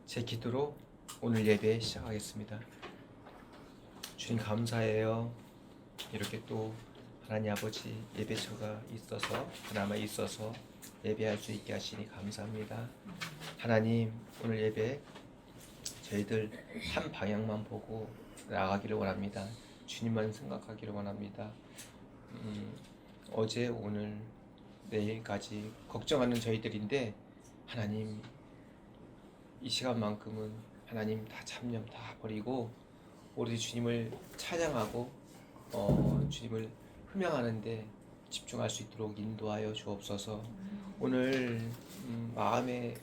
제 기도로 오늘 예배 시작하겠습니다. 주님 감사해요. 이렇게 또 하나님 아버지 예배처가 있어서 그나마 있어서 예배할 수 있게 하시니 감사합니다. 하나님 오늘 예배 저희들 한 방향만 보고 나아가기를 원합니다. 주님만 생각하기를 원합니다. 어제 오늘 내일까지 걱정하는 저희들인데 하나님 이 시간만큼은 하나님 다 잡념 다 버리고 오로지 주님을 찬양하고 주님을 흠양하는데 집중할 수 있도록 인도하여 주옵소서. 오늘 마음에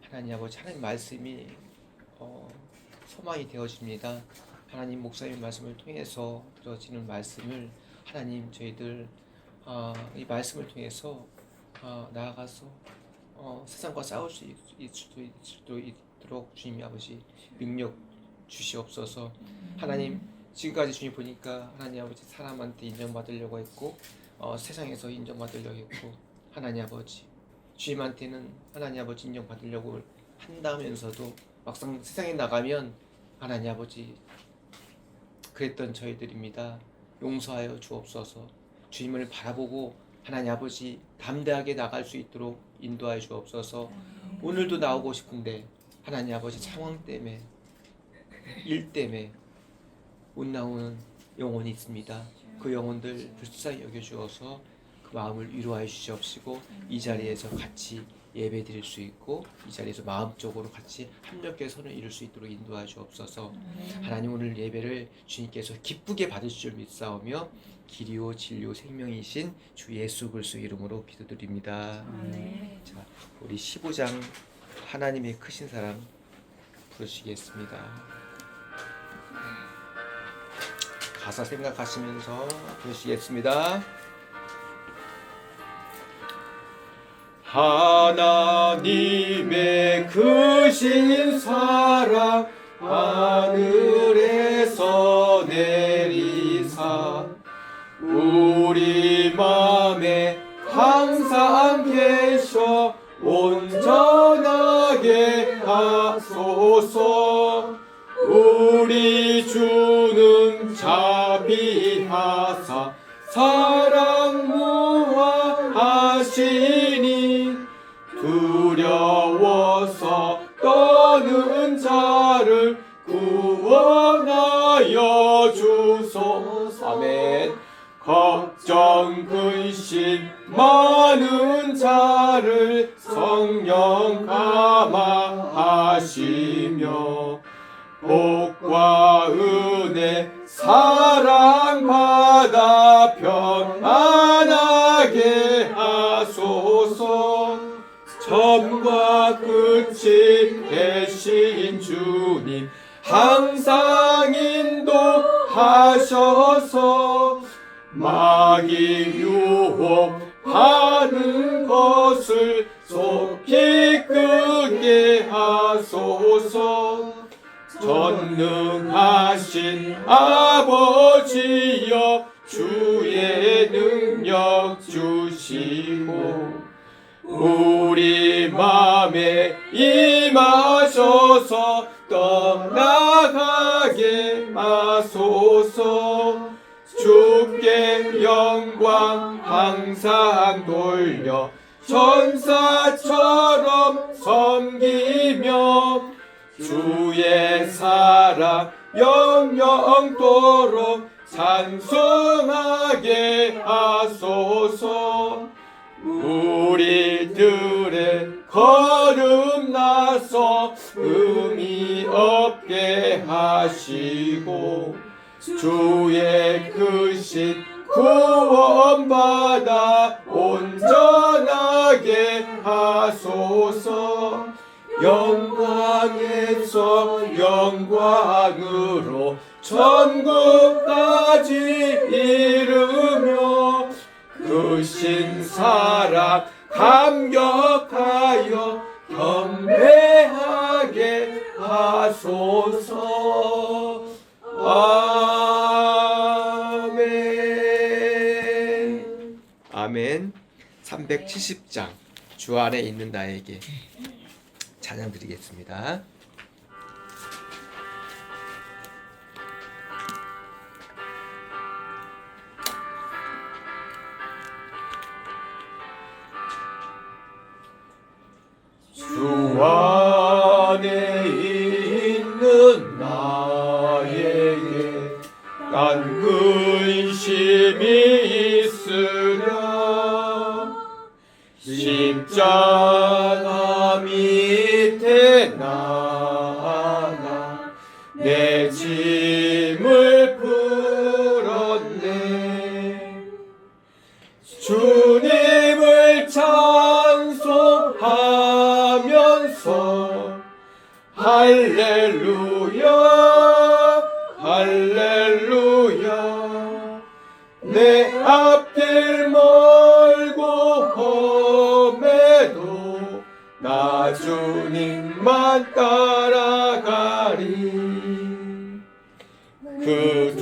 하나님 아버지 하나님 말씀이 소망이 되어집니다. 하나님 목사님 말씀을 통해서 들어지는 말씀을 하나님 저희들 이 말씀을 통해서 나아가서 세상과 싸울 수 있도록 주님이 아버지 능력 주시옵소서. 하나님 지금까지 주님 보니까 하나님 아버지 사람한테 인정받으려고 했고 세상에서 인정받으려고 했고 하나님 아버지 주님한테는 하나님 아버지 인정받으려고 한다면서도 막상 세상에 나가면 하나님 아버지 그랬던 저희들입니다. 용서하여 주옵소서. 주님을 바라보고 하나님 아버지 담대하게 나갈 수 있도록 인도하여 주옵소서. 오늘도 나오고 싶은데 하나님 아버지 상황 때문에 일 때문에 못 나오는 영혼이 있습니다. 그 영혼들 불쌍히 여겨주어서 그 마음을 위로하여 주시옵시고 이 자리에서 같이 예배 드릴 수 있고 이 자리에서 마음적으로 같이 합력의 선을 이룰 수 있도록 인도하여 주옵소서. 하나님 오늘 예배를 주님께서 기쁘게 받으실 줄 믿사오며 길이요 진리요 생명이신 주 예수 그리스도 이름으로 기도드립니다. 자, 우리 15장 하나님의 크신 사랑 부르시겠습니다. 가사 생각하시면서 부르시겠습니다. 하나님의 크신 사랑 하늘에서 내리사 우리 맘에 항상 계셔 온전하게 하소서. 우리 주는 자비하사 사랑 무한하시니 두려워서 떠는 자를 구원하여 주소서. 아멘. 걱정 근심 많은 자를 성령 감화하시며 복과 은혜 사랑받아 평안하게 하소서. 처음과 끝이 되신 주님 항상 인도하셔서 마귀 유혹하는 것을 속히 끄게 하소서. 전능하신 아버지여 주의 능력 주시고 우리 맘에 임하셔서 떠나가게 하소서. 주께 영광 항상 돌려 천사처럼 섬기며 주의 사랑 영영토록 찬송하게 하소서. 우리들의 걸음 나서 의미 없게 하시고 주의 크신 구원받아 온전하게 하소서. 영광에서 영광으로 천국까지 이르며 크신 사랑 감격하여 경배하게 하소서. 아멘. 아멘. 370장 주 안에 있는 나에게 찬양 드리겠습니다. 안에 있는 나에게 난 근심이 있으랴. 십자가 밑에 나가 내 짐을 풀었네. 주님을 찬송하면서 할렐루야 할렐루야. 내 앞길 멀고 험해도 나 주님만 따라가리. 그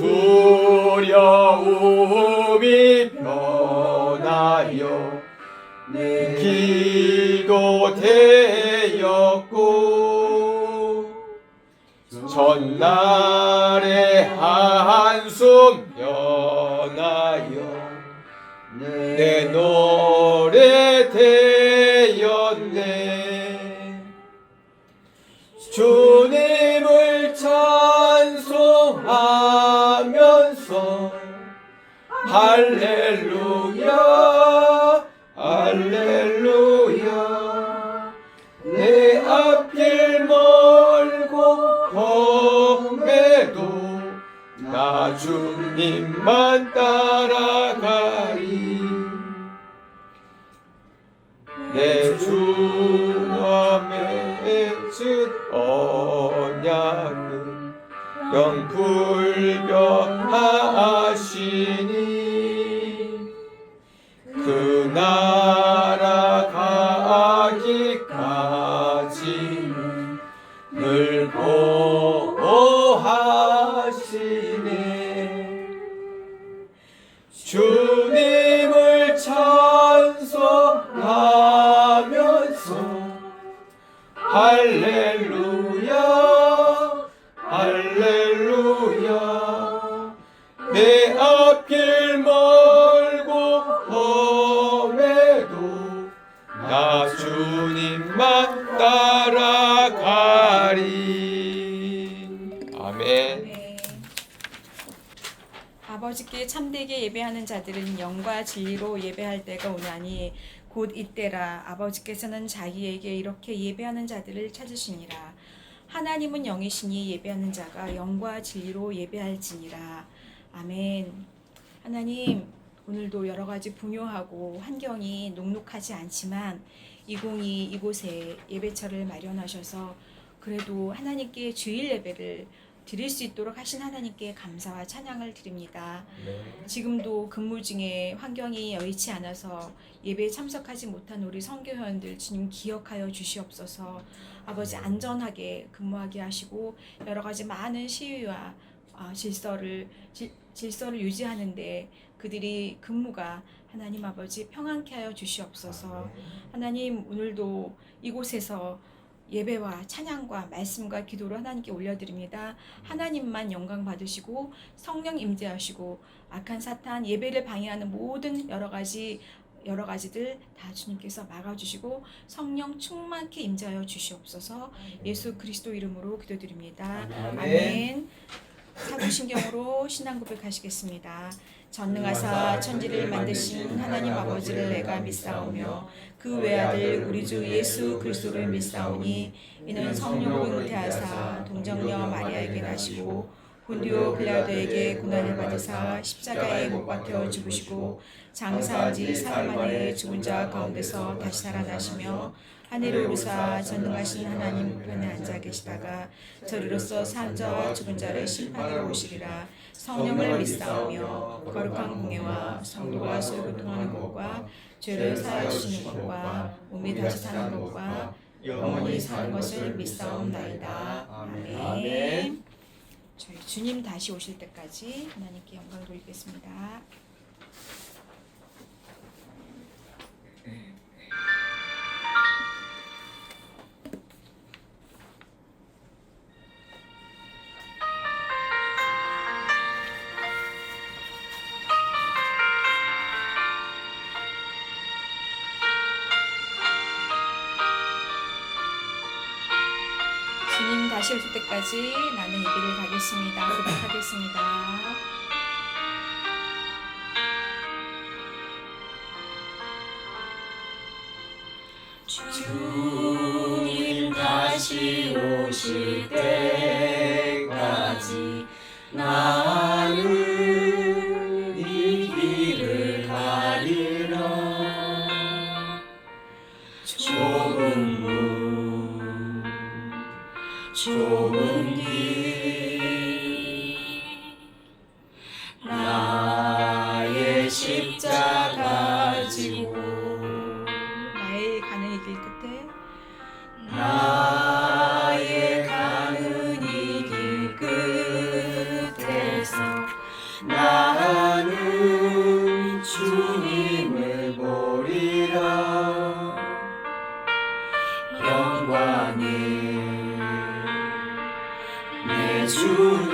두려움이 변하여 내 기도 되었고 전날의 한숨 변하여 내 노래 되었네. 주님을 찬송하면서 할렐루야 할렐루야. 내 앞길 멀고 험해도 나 주님만 따라가리. 내 주와 맺은 언약은 영불변하시니 그 나라 가기까지는 늘 보호하시네. 주님을 찬송하면서 할렐루야 할렐루야. 내 앞길 멀고 험해도 나 주님만 따라가리. 아멘. 네. 아버지께 참되게 예배하는 자들은 영과 진리로 예배할 때가 오나니 곧 이때라. 아버지께서는 자기에게 이렇게 예배하는 자들을 찾으시니라. 하나님은 영이시니 예배하는 자가 영과 진리로 예배할지니라. 아멘. 하나님, 오늘도 여러 가지 분요하고 환경이 녹록하지 않지만 2022 이곳에 예배처를 마련하셔서 그래도 하나님께 주일 예배를 드릴 수 있도록 하신 하나님께 감사와 찬양을 드립니다. 지금도 근무 중에 환경이 여의치 않아서 예배에 참석하지 못한 우리 선교회원들 주님 기억하여 주시옵소서. 아버지 안전하게 근무하게 하시고 여러 가지 많은 시위와 질서를 유지하는데 그들이 근무가 하나님 아버지 평안케 하여 주시옵소서. 하나님 오늘도 이곳에서 예배와 찬양과 말씀과 기도로 하나님께 올려드립니다. 하나님만 영광 받으시고 성령 임재하시고 악한 사탄 예배를 방해하는 모든 여러 가지들 다 주님께서 막아주시고 성령 충만케 임재하여 주시옵소서. 예수 그리스도 이름으로 기도드립니다. 아멘. 사도신경으로 신앙 고백하시겠습니다. 전능하사 천지를 만드신 하나님 아버지를 내가 믿사오며 그 외아들 우리 주 예수 그리스도를 믿사오니 이는 성령으로 잉태하사 동정녀 마리아에게 나시고 본디오 빌라도에게 고난을 받으사 십자가에 못 박혀 죽으시고 장사한 지 사흘 만에 죽은 자 가운데서 다시 살아나시며 하늘을 오르사 전능하신 하나님 우편에 앉아 계시다가 저리로서 산 자와 죽은 자를 심판하러 오시리라. 성령을 믿사오며 거룩한 공예와 성도가 소교통하는 것과 죄를 사하여 주시는 것과 몸이 다시 사는 것과 영원히 사는 것을 믿사옵나이다. 아멘. 저희 주님 다시 오실 때까지 하나님께 영광 돌리겠습니다. 주님 다시 오실 때까지 나는 이 길을 가겠습니다. 고백하겠습니다. 주님 다시 오실 때까지 나는 이 길을 가리라. 좁은 문 좁은 길 나의 십자가 지고 나의 가는 이 길 끝에 나의 가는 이 길 끝에서 나는 주님을 보리라. 영광의 내 주님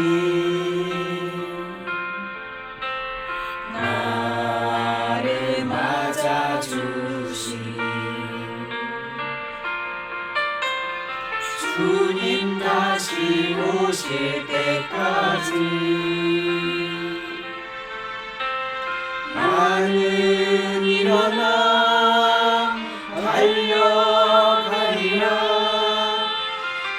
나를 맞아주시니 주님 다시 오실 때까지 나는 일어나 달려가리라.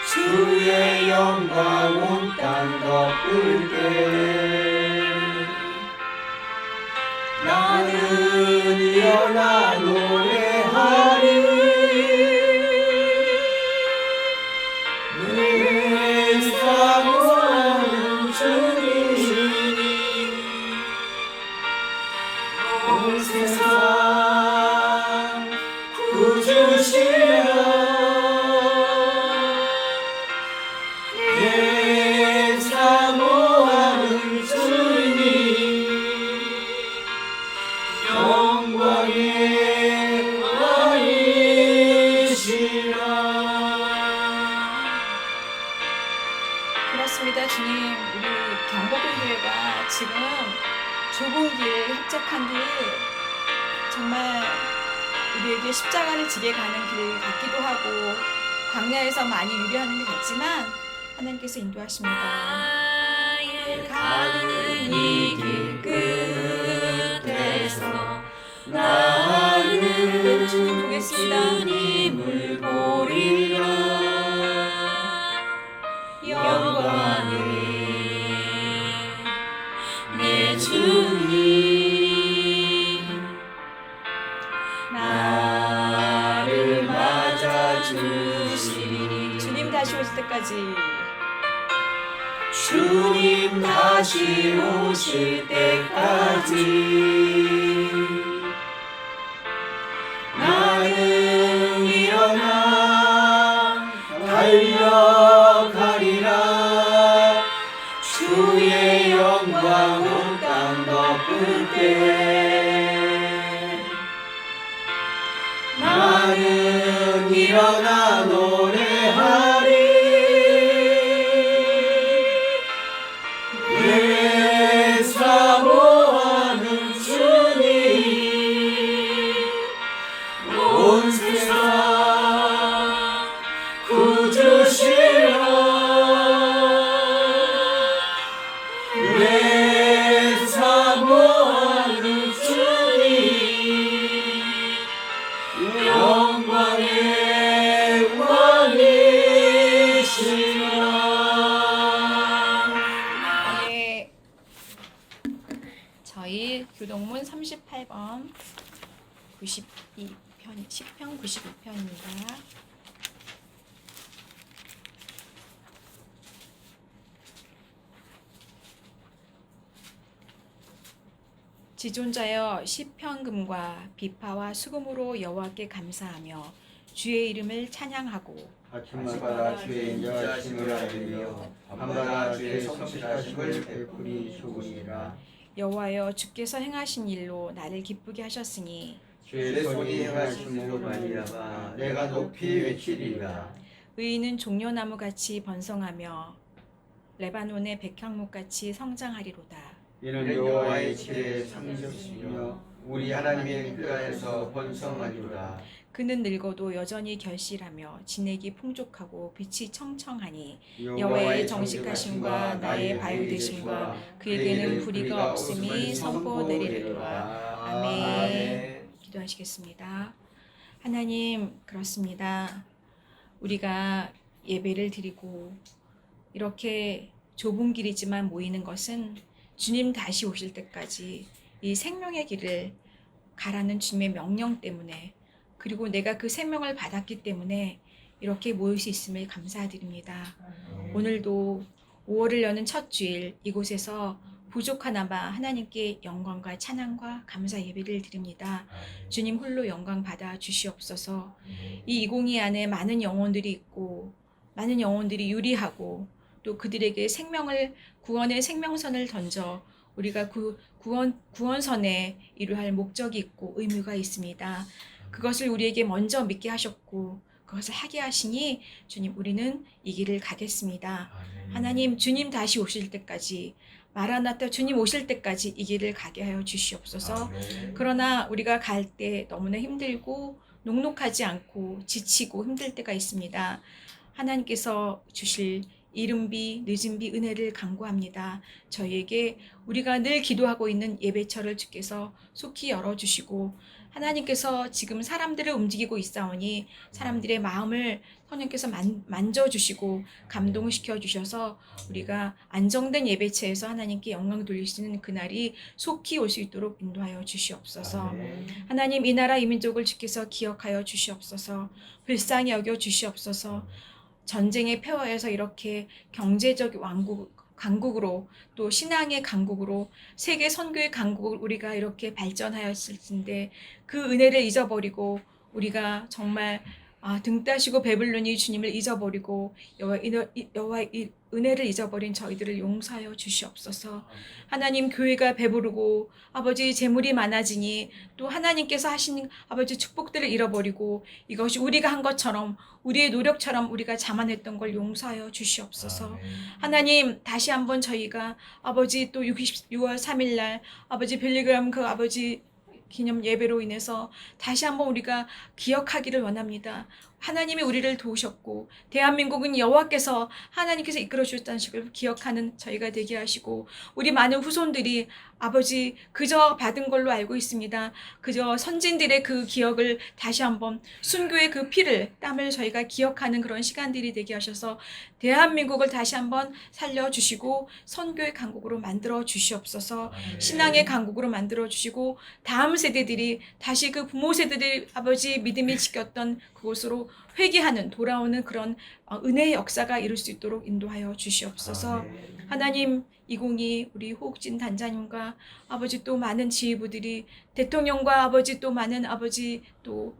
주의 영광 온 땅 덮을 때 나는 일어나 노래하리. 내 사모하는 주님 온 세상 구주시라. 내 사모하는 주님 영광의 왕이시라. 그렇습니다. 주님, 우리 경복교회가 지금 좁은 길, 협착한 길, 정말 우리에게 십자가를 지게 가는 길 같기도 하고 광야에서 많이 유리하는 것 같지만 하나님께서 인도하십니다. 가는 이 길 끝에서 나는 주님 보겠습니다. 주님을 보리라. 영광의 내 주님 나를 맞아주시리. 주님 다시 오실 때까지 주님 다시 오실 때까지 나는 일어나 달려가리라. 주의 영광 온 땅 덮을 때 나는 일어나 노래하리. 내 사모하는 주님 온 세상 구주시라. 내 사모하는 주님 영광의 왕이시라. 네, 저희 교동문 38번 92편 10편 92편입니다. 지존자여 시편금과 비파와 수금으로 여호와께 감사하며 주의 이름을 찬양하고 아침마다 주의 인자하심을 알리며 밤마다 주의 성실하심을 베풀이 좋으니라. 여호와여 주께서 행하신 일로 나를 기쁘게 하셨으니 주의 손이 행하심으로 말미암아 내가 높이 외치리라. 의인은 종려나무같이 번성하며 레바논의 백향목같이 성장하리로다. 이는 여호와의 지혜의 상급이며 우리 하나님의 뜻에서 번성하리로다. 그는 늙어도 여전히 결실하며 진액이 풍족하고 빛이 청청하니 여호와의 정직하심과 나의 바유되심과 그에게는 불의가 없음이 선포되리로다. 아멘. 기도하시겠습니다. 하나님, 그렇습니다. 우리가 예배를 드리고 이렇게 좁은 길이지만 모이는 것은 주님 다시 오실 때까지 이 생명의 길을 가라는 주님의 명령 때문에, 그리고 내가 그 생명을 받았기 때문에 이렇게 모일 수 있음을 감사드립니다. 오늘도 5월을 여는 첫 주일 이곳에서 부족하나마 하나님께 영광과 찬양과 감사 예배를 드립니다. 주님 홀로 영광 받아 주시옵소서. 이 2022 안에 많은 영혼들이 있고 많은 영혼들이 유리하고 또 그들에게 구원의 생명선을 던져 우리가 그 구원선에 이루어야 할 목적이 있고 의무가 있습니다. 그것을 우리에게 먼저 믿게 하셨고 그것을 하게 하시니 주님, 우리는 이 길을 가겠습니다. 하나님, 주님 다시 오실 때까지, 마라나타 주님 오실 때까지 이 길을 가게 하여 주시옵소서. 그러나 우리가 갈 때 너무나 힘들고 녹록하지 않고 지치고 힘들 때가 있습니다. 하나님께서 주실 이른비 늦은비 은혜를 간구합니다. 저희에게 우리가 늘 기도하고 있는 예배처를 주께서 속히 열어주시고, 하나님께서 지금 사람들을 움직이고 있사오니 사람들의 마음을 성령께서 만져주시고 감동시켜 주셔서 우리가 안정된 예배체에서 하나님께 영광 돌리시는 그날이 속히 올 수 있도록 인도하여 주시옵소서. 하나님, 이 나라 이 민족을 주께서 기억하여 주시옵소서. 불쌍히 여겨 주시옵소서. 전쟁의 폐허에서 이렇게 경제적 강국으로 또 신앙의 강국으로 세계 선교의 강국을 우리가 이렇게 발전하였을 텐데 그 은혜를 잊어버리고 우리가 정말 등 따시고 배불르니 주님을 잊어버리고 여호와의 은혜를 잊어버린 저희들을 용서하여 주시옵소서. 하나님, 교회가 배부르고 아버지 재물이 많아지니 또 하나님께서 하신 아버지 축복들을 잃어버리고 이것이 우리가 한 것처럼 우리의 노력처럼 우리가 자만했던 걸 용서하여 주시옵소서. 하나님, 다시 한번 저희가 아버지 또 6월 3일 날 아버지 빌리그람 그 아버지 기념 예배로 인해서 다시 한번 우리가 기억하기를 원합니다. 하나님이 우리를 도우셨고 대한민국은 여호와께서 하나님께서 이끌어 주셨다는 것을 기억하는 저희가 되게 하시고, 우리 많은 후손들이 아버지 그저 받은 걸로 알고 있습니다. 그저 선진들의 그 기억을 다시 한번 순교의 그 피를 땀을 저희가 기억하는 그런 시간들이 되게 하셔서 대한민국을 다시 한번 살려주시고 선교의 강국으로 만들어 주시옵소서. 신앙의 강국으로 만들어 주시고 다음 세대들이 다시 그 부모 세대들이 아버지 믿음이 지켰던 그곳으로 회개하는 돌아오는 그런 은혜의 역사가 이룰 수 있도록 인도하여 주시옵소서. 하나님, 2022 우리 호국진 단장님과 아버지 또 많은 지휘부들이 대통령과 아버지 또 많은 아버지 또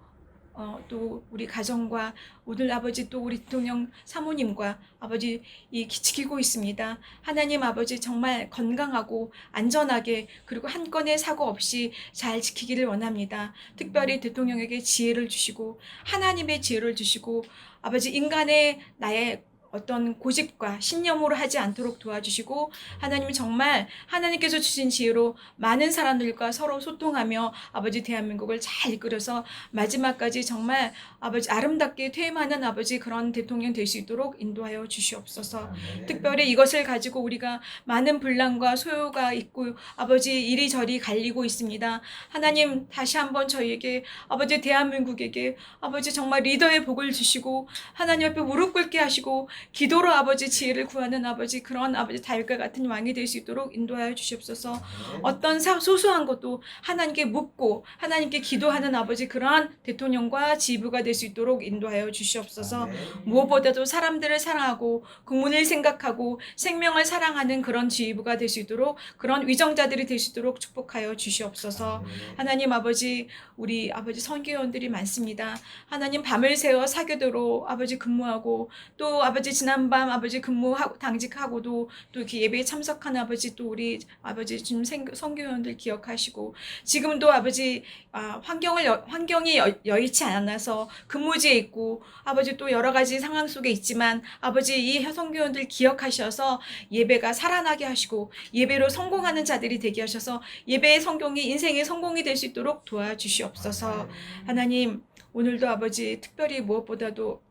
우리 가정과 오늘 아버지 또 우리 대통령 사모님과 아버지 지키고 있습니다. 하나님 아버지 정말 건강하고 안전하게 그리고 한 건의 사고 없이 잘 지키기를 원합니다. 특별히 대통령에게 지혜를 주시고 하나님의 지혜를 주시고 아버지 인간의 나의 어떤 고집과 신념으로 하지 않도록 도와주시고, 하나님 정말 하나님께서 주신 지혜로 많은 사람들과 서로 소통하며 아버지 대한민국을 잘 이끌어서 마지막까지 정말 아버지 아름답게 퇴임하는 아버지 그런 대통령 될 수 있도록 인도하여 주시옵소서. 특별히 이것을 가지고 우리가 많은 분란과 소요가 있고 아버지 이리저리 갈리고 있습니다. 하나님, 다시 한번 저희에게 아버지 대한민국에게 아버지 정말 리더의 복을 주시고 하나님 앞에 무릎 꿇게 하시고 기도로 아버지 지혜를 구하는 아버지 그런 아버지 다윗과 같은 왕이 될 수 있도록 인도하여 주시옵소서. 어떤 소소한 것도 하나님께 묻고 하나님께 기도하는 아버지 그러한 대통령과 지휘부가 될 수 있도록 인도하여 주시옵소서. 무엇보다도 사람들을 사랑하고 국민을 생각하고 생명을 사랑하는 그런 지휘부가 될 수 있도록 그런 위정자들이 될 수 있도록 축복하여 주시옵소서. 하나님 아버지, 우리 아버지 선교원들이 많습니다. 하나님 밤을 새워 사교도로 아버지 근무하고 또 아버지 지난밤 아버지 근무하고 당직하고도 또 이렇게 예배에 참석하는 아버지 또 우리 아버지 주님 선교원들 기억하시고, 지금도 아버지 환경이 여의치 않아서 근무지에 있고 아버지 또 여러 가지 상황 속에 있지만 아버지 이 선교원들 기억하셔서 예배가 살아나게 하시고 예배로 성공하는 자들이 되게 하셔서 예배의 성공이 인생의 성공이 될 수 있도록 도와주시옵소서. 하나님, 오늘도 아버지 특별히 무엇보다도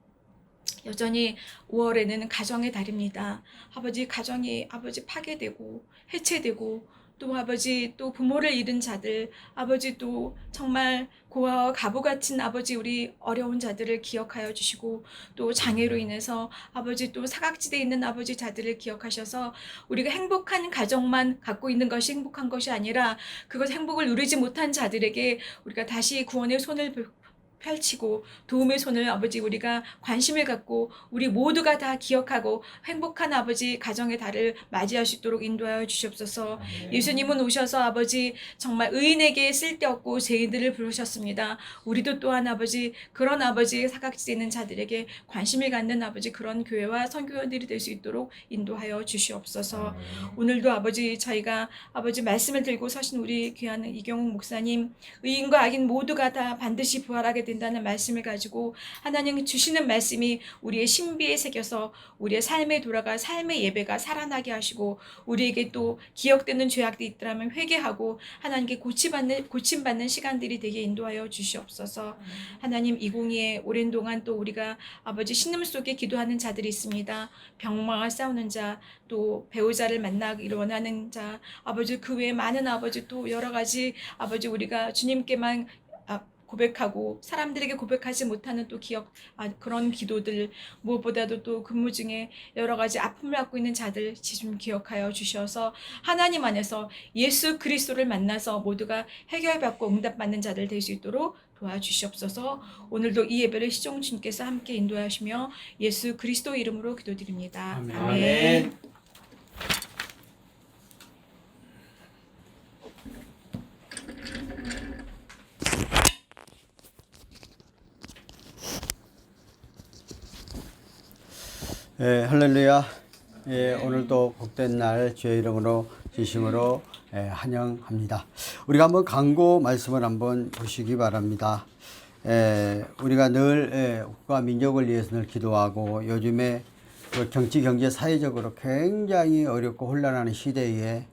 여전히 5월에는 가정의 달입니다. 아버지 가정이 아버지 파괴되고 해체되고 또 아버지 또 부모를 잃은 자들 아버지 또 정말 고아와 가부 같은 아버지 우리 어려운 자들을 기억하여 주시고 또 장애로 인해서 아버지 또 사각지대에 있는 아버지 자들을 기억하셔서 우리가 행복한 가정만 갖고 있는 것이 행복한 것이 아니라 그것 행복을 누리지 못한 자들에게 우리가 다시 구원의 손을 펼치고 도움의 손을 아버지 우리가 관심을 갖고 우리 모두가 다 기억하고 행복한 아버지 가정의 달을 맞이할 수 있도록 인도하여 주시옵소서. 예수님은 오셔서 아버지 정말 의인에게 쓸데없고 죄인들을 부르셨습니다. 우리도 또한 아버지 그런 아버지 사각지대에 있는 자들에게 관심을 갖는 아버지 그런 교회와 선교원들이 될 수 있도록 인도하여 주시옵소서. 오늘도 아버지 저희가 아버지 말씀을 들고 서신 우리 귀한 이경욱 목사님 의인과 악인 모두가 다 반드시 부활하게 된다는 말씀을 가지고 하나님 주시는 말씀이 우리의 신비에 새겨서 우리의 삶에 돌아가 삶의 예배가 살아나게 하시고 우리에게 또 기억되는 죄악들이 있더라면 회개하고 하나님께 고침받는 시간들이 되게 인도하여 주시옵소서. 하나님 2022에 오랜 동안 또 우리가 아버지 신음 속에 기도하는 자들이 있습니다. 병마와 싸우는 자, 또 배우자를 만나기를 원하는 자, 아버지 그 외에 많은 아버지 또 여러 가지 아버지 우리가 주님께만 고백하고 사람들에게 고백하지 못하는 또 그런 기도들 무엇보다도 또 근무 중에 여러 가지 아픔을 갖고 있는 자들 좀 기억하여 주셔서 하나님 안에서 예수 그리스도를 만나서 모두가 해결받고 응답받는 자들 될 수 있도록 도와주시옵소서. 오늘도 이 예배를 시종 주님께서 함께 인도하시며 예수 그리스도 이름으로 기도드립니다. 아멘. 아멘. 할렐루야. 오늘도 복된 날 주의 이름으로 진심으로 환영합니다. 우리가 한번 강고 말씀을 한번 보시기 바랍니다. 우리가 늘 국가 민족을 위해서 늘 기도하고 요즘에 정치 경제 사회적으로 굉장히 어렵고 혼란하는 시대에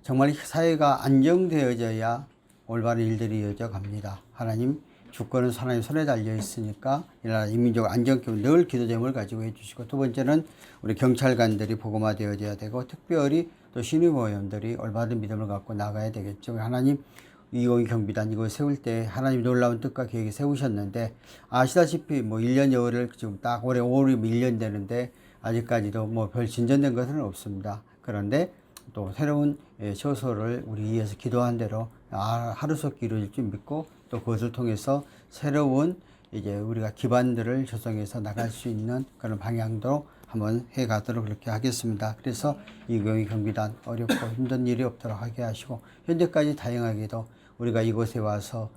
정말 사회가 안정되어져야 올바른 일들이 이어져 갑니다. 하나님 주권은 하나님 손에 달려 있으니까 이 나라 인민족 안정권을 늘 기도 제목을 가지고 해주시고, 두 번째는 우리 경찰관들이 복음화되어져야 되고 특별히 또 신의모험들이 올바른 믿음을 갖고 나가야 되겠죠. 하나님 252 경비단 이거 세울 때 하나님 놀라운 뜻과 계획이 세우셨는데 아시다시피 1년여를 지금 딱 올해 5월이면 1년 되는데 아직까지도 별 진전된 것은 없습니다. 그런데 또 새로운 처소를 우리 위해서 기도한 대로 하루속히 이루어질 줄 믿고 또 그것을 통해서 새로운 이제 우리가 기반들을 조성해서 나갈 수 있는 그런 방향도 한번 해 가도록 그렇게 하겠습니다. 그래서 이경희 경비단 어렵고 힘든 일이 없도록 하게 하시고, 현재까지 다행하게도 우리가 이곳에 와서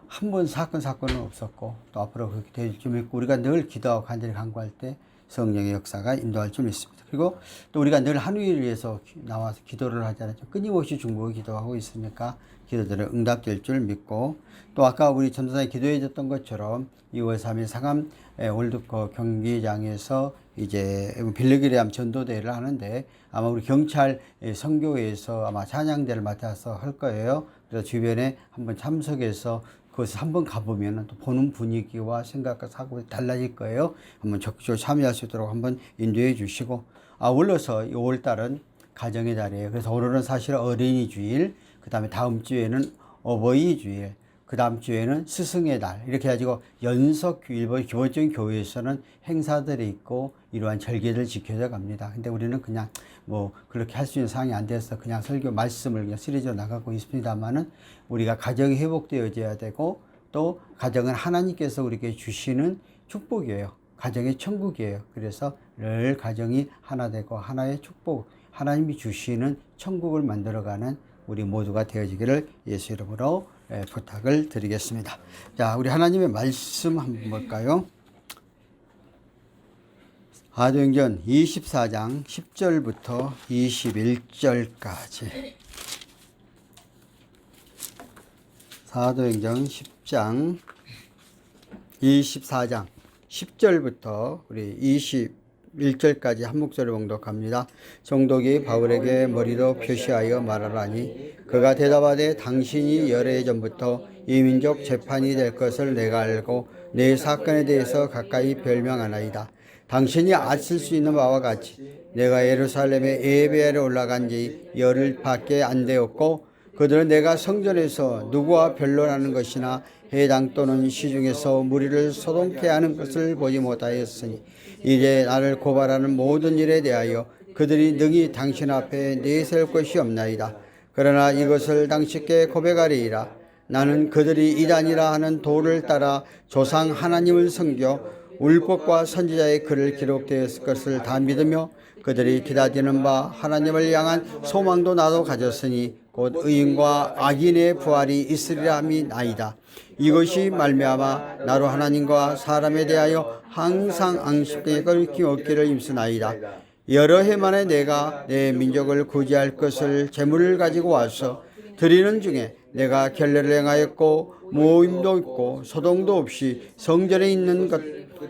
한 번 사건은 없었고 또 앞으로 그렇게 될 줄 믿고 우리가 늘 기도하고 간절히 간구할 때 성령의 역사가 인도할 줄 믿습니다. 그리고 또 우리가 늘 한위를 위해서 나와서 기도를 하잖아요. 끊임없이 중보에 기도하고 있으니까 기도들은 응답될 줄 믿고, 또 아까 우리 전도사님 기도해 줬던 것처럼 2월 3일 상암 월드컵 경기장에서 이제 빌리그레암 전도대회를 하는데 아마 우리 경찰 선교회에서 아마 찬양대를 맡아서 할 거예요. 그래서 주변에 한번 참석해서 그것을 한번 가보면 또 보는 분위기와 생각과 사고가 달라질 거예요. 한번 적극적으로 참여할 수 있도록 한번 인도해 주시고, 아울러서 5월 달은 가정의 달이에요. 그래서 오늘은 사실 어린이 주일, 그 다음에 다음 주에는 어버이 주일, 그 다음 주에는 스승의 달, 이렇게 해가지고 연속 기본적인 교회에서는 행사들이 있고 이러한 절기를 지켜져 갑니다. 근데 우리는 그냥 그렇게 할 수 있는 상황이 안 돼서 그냥 설교 말씀을 그냥 시리즈로 나가고 있습니다만은, 우리가 가정이 회복되어져야 되고 또 가정은 하나님께서 우리에게 주시는 축복이에요. 가정의 천국이에요. 그래서 늘 가정이 하나 되고 하나의 축복, 하나님이 주시는 천국을 만들어가는 우리 모두가 되어지기를 예수 이름으로 부탁을 드리겠습니다. 자, 우리 하나님의 말씀 한번 볼까요? 사도행전 24장 10절부터 21절까지. 사도행전 24장 10절부터 우리 1절까지 한 목소리 봉독합니다. 정독이 바울에게 머리로 표시하여 말하라니 그가 대답하되 당신이 열해 전부터 이 민족 재판이 될 것을 내가 알고 내 사건에 대해서 가까이 별명하나이다. 당신이 아실 수 있는 바와 같이 내가 예루살렘에 예배하러 올라간 지 열흘밖에 안 되었고 그들은 내가 성전에서 누구와 변론하는 것이나 회당 또는 시중에서 무리를 소동케 하는 것을 보지 못하였으니 이제 나를 고발하는 모든 일에 대하여 그들이 능히 당신 앞에 내세울 것이 없나이다. 그러나 이것을 당신께 고백하리이다. 나는 그들이 이단이라 하는 도를 따라 조상 하나님을 섬겨 율법과 선지자의 글을 기록되었을 것을 다 믿으며 그들이 기다리는 바 하나님을 향한 소망도 나도 가졌으니 곧 의인과 악인의 부활이 있으리라 함이나이다. 이것이 말미암아 나로 하나님과 사람에 대하여 항상 앙심을 얻기를 힘쓰나이다. 여러 해 만에 내가 내 민족을 구제할 것을 재물을 가지고 와서 드리는 중에 내가 결례를 행하였고 모임도 있고 소동도 없이 성전에 있는 것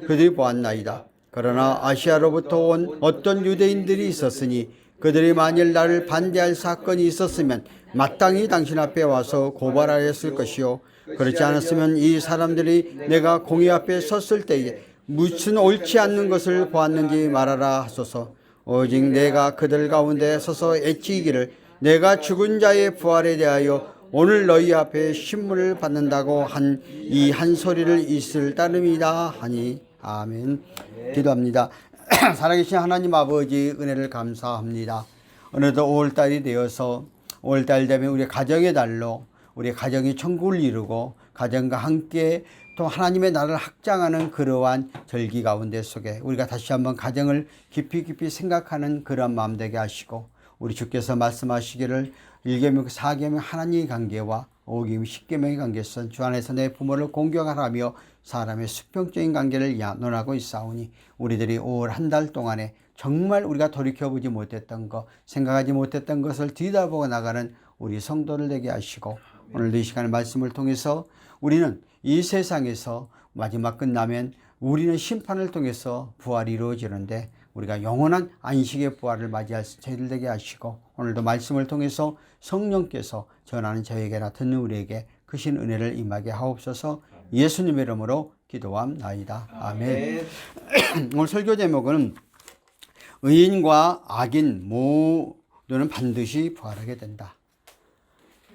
그들이 보았나이다. 그러나 아시아로부터 온 어떤 유대인들이 있었으니 그들이 만일 나를 반대할 사건이 있었으면 마땅히 당신 앞에 와서 고발하였을 것이요 그렇지 않았으면 이 사람들이 내가 공의 앞에 섰을 때에 무슨 옳지 않는 것을 보았는지 말하라 하소서. 오직 내가 그들 가운데 서서 애치기를 내가 죽은 자의 부활에 대하여 오늘 너희 앞에 신문을 받는다고 한 이 한 소리를 있을 따름이다 하니 아멘. 기도합니다. 살아계신 하나님 아버지 은혜를 감사합니다. 어느덧 5월달이 되어서 5월달 되면 우리 가정의 달로 우리 가정이 천국을 이루고 가정과 함께 또 하나님의 나라를 확장하는 그러한 절기 가운데 속에 우리가 다시 한번 가정을 깊이 생각하는 그런 마음 되게 하시고 우리 주께서 말씀하시기를 1계명 4계명 하나님의 관계와 5계명 10계명의 관계선 주 안에서 내 부모를 공경하라며 사람의 수평적인 관계를 논하고 있사오니 우리들이 5월 한 달 동안에 정말 우리가 돌이켜보지 못했던 것 생각하지 못했던 것을 뒤다보고 나가는 우리 성도를 되게 하시고 오늘도 이 시간의 말씀을 통해서 우리는 이 세상에서 마지막 끝나면 우리는 심판을 통해서 부활이 이루어지는데 우리가 영원한 안식의 부활을 맞이할 저희들 되게 하시고 오늘도 말씀을 통해서 성령께서 전하는 저에게나 듣는 우리에게 크신 은혜를 임하게 하옵소서. 예수님의 이름으로 기도함나이다. 아멘. 오늘 설교 제목은 의인과 악인 모두는 반드시 부활하게 된다.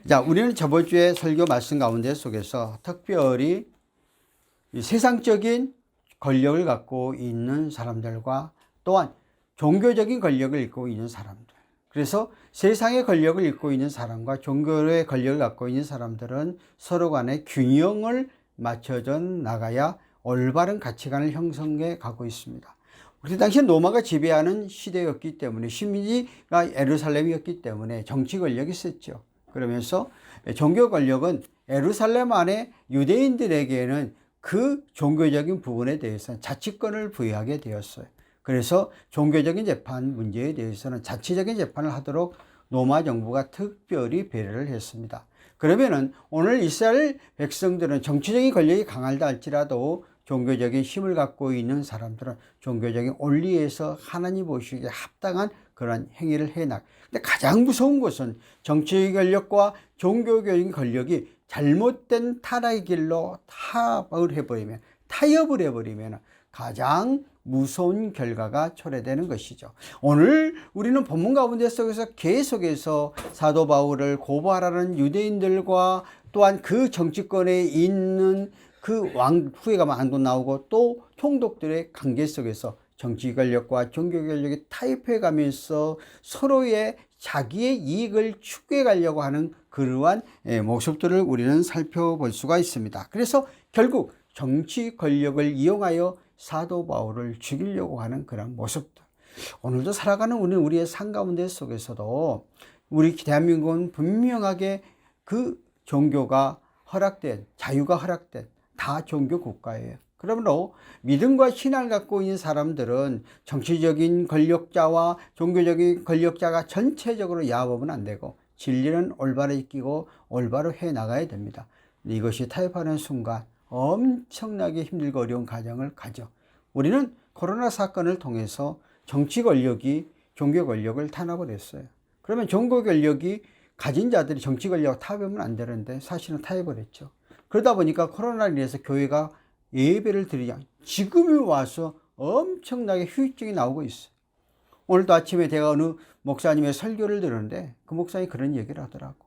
자, 우리는 저번 주에 설교 말씀 가운데 속에서 특별히 세상적인 권력을 갖고 있는 사람들과 또한 종교적인 권력을 갖고 있는 사람들. 그래서 세상의 권력을 갖고 있는 사람과 종교의 권력을 갖고 있는 사람들은 서로 간에 균형을 맞춰져 나가야 올바른 가치관을 형성해 가고 있습니다. 그때 당시 로마가 지배하는 시대였기 때문에 식민지가 예루살렘이었기 때문에 정치 권력이 있었죠. 그러면서 종교 권력은 예루살렘 안에 유대인들에게는 그 종교적인 부분에 대해서는 자치권을 부여하게 되었어요. 그래서 종교적인 재판 문제에 대해서는 자치적인 재판을 하도록 로마 정부가 특별히 배려를 했습니다. 그러면은 오늘 이스라엘 백성들은 정치적인 권력이 강하다 할지라도 종교적인 힘을 갖고 있는 사람들은 종교적인 원리에서 하나님 보시기에 합당한 그런 행위를 해나가. 근데 가장 무서운 것은 정치적인 권력과 종교적인 권력이 잘못된 타락의 길로 타협을 해버리면 가장 무서운 결과가 초래되는 것이죠. 오늘 우리는 본문 가운데 속에서 계속해서 사도 바울을 고발하는 유대인들과 또한 그 정치권에 있는 그 왕 후에가 왕도 나오고 또 총독들의 관계 속에서 정치 권력과 종교 권력이 타협해 가면서 서로의 자기의 이익을 추구해 가려고 하는 그러한 모습들을 우리는 살펴볼 수가 있습니다. 그래서 결국 정치 권력을 이용하여 사도 바울을 죽이려고 하는 그런 모습들. 오늘도 살아가는 우리의 삶 가운데 속에서도 우리 대한민국은 분명하게 그 종교가 허락된, 자유가 허락된 다 종교 국가예요. 그러므로 믿음과 신앙을 갖고 있는 사람들은 정치적인 권력자와 종교적인 권력자가 전체적으로 야합하면 안 되고 진리는 올바로 지키고 올바로 해나가야 됩니다. 이것이 타협하는 순간 엄청나게 힘들고 어려운 과정을 가죠. 우리는 코로나 사건을 통해서 정치 권력이 종교 권력을 탄압을 했어요. 그러면 종교 권력이 가진 자들이 정치 권력을 타협하면 안 되는데 사실은 타협을 했죠. 그러다 보니까 코로나로 인해서 교회가 예배를 드리지 않고 지금에 와서 엄청나게 휴익증이 나오고 있어요. 오늘도 아침에 제가 어느 목사님의 설교를 들었는데 그 목사님이 그런 얘기를 하더라고.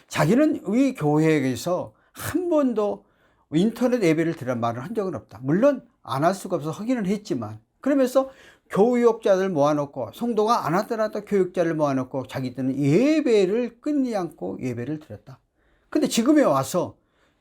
자기는 우리 교회에서 한 번도 인터넷 예배를 드리란 말을 한 적은 없다. 물론 안 할 수가 없어서 하기는 했지만, 그러면서 교육자들 모아놓고, 성도가 안 하더라도 교육자를 모아놓고 자기들은 예배를 끊지 않고 예배를 드렸다. 근데 지금에 와서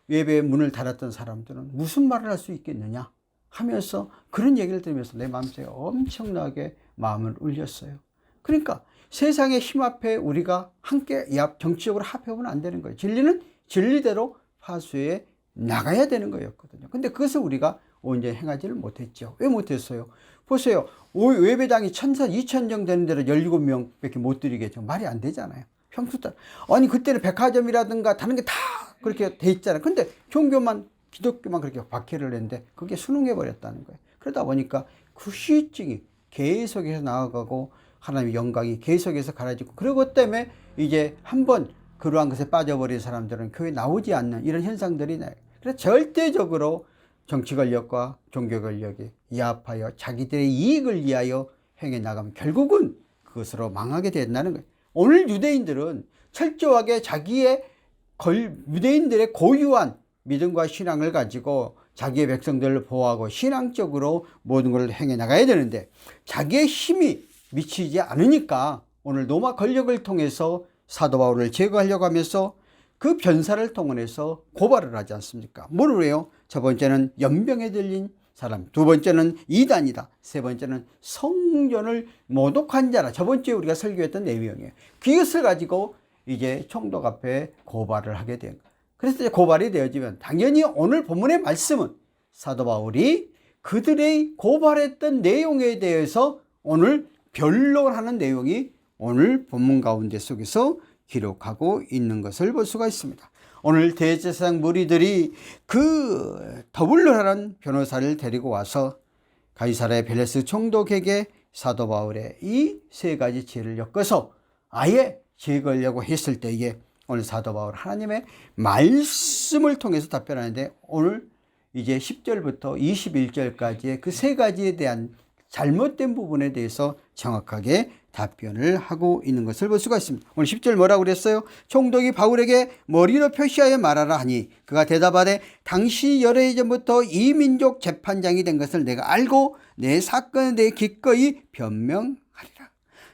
예배의 문을 닫았던 사람들은 무슨 말을 할 수 있겠느냐 하면서 그런 얘기를 들으면서 내 마음속에 엄청나게 마음을 울렸어요. 그러니까 세상의 힘 앞에 우리가 함께 정치적으로 합해보면 안 되는 거예요. 진리는 진리대로 파수해 나가야 되는 거였거든요. 근데 그것을 우리가 온전히 행하지를 못했죠. 왜 못했어요? 보세요. 예배당이 1,200 정도 되는 데로 17명밖에 못 드리겠죠. 말이 안 되잖아요. 평소 때. 아니, 그때는 백화점이라든가 다른 게 다 그렇게 돼 있잖아요. 근데 종교만, 기독교만 그렇게 박해를 했는데 그게 순응해버렸다는 거예요. 그러다 보니까 그 후유증이 계속해서 나아가고 하나님의 영광이 계속해서 가라지고, 그러고 때문에 이제 한번 그러한 것에 빠져버린 사람들은 교회 나오지 않는 이런 현상들이 나요. 그래서 절대적으로 정치 권력과 종교 권력이 이합하여 자기들의 이익을 위하여 행해 나가면 결국은 그것으로 망하게 된다는 거예요. 오늘 유대인들은 철저하게 자기의 유대인들의 고유한 믿음과 신앙을 가지고 자기의 백성들을 보호하고 신앙적으로 모든 걸 행해 나가야 되는데 자기의 힘이 미치지 않으니까 오늘 로마 권력을 통해서 사도 바울을 제거하려고 하면서 그 변사를 통해서 고발을 하지 않습니까? 뭐를 해요? 첫 번째는 연병에 들린 사람, 두 번째는 이단이다, 세 번째는 성전을 모독한 자라. 저번 주에 우리가 설교했던 내용이에요. 그것을 가지고 이제 총독 앞에 고발을 하게 된 거예요. 그래서 이제 고발이 되어지면 당연히 오늘 본문의 말씀은 사도 바울이 그들의 고발했던 내용에 대해서 오늘 변론하는 내용이 오늘 본문 가운데 속에서 기록하고 있는 것을 볼 수가 있습니다. 오늘 대제사장 무리들이 그 더블로라는 변호사를 데리고 와서 가이사랴의 벨레스 총독에게 사도 바울의 이 세 가지 죄를 엮어서 아예 제거하려고 했을 때에 오늘 사도 바울 하나님의 말씀을 통해서 답변하는데 오늘 이제 10절부터 21절까지의 그 세 가지에 대한 잘못된 부분에 대해서 정확하게 답변을 하고 있는 것을 볼 수가 있습니다. 오늘 10절 뭐라고 그랬어요? 총독이 바울에게 머리로 표시하여 말하라 하니 그가 대답하되 당신이 여러 해 전부터 이 민족 재판장이 된 것을 내가 알고 내 사건에 대해 기꺼이 변명하리라.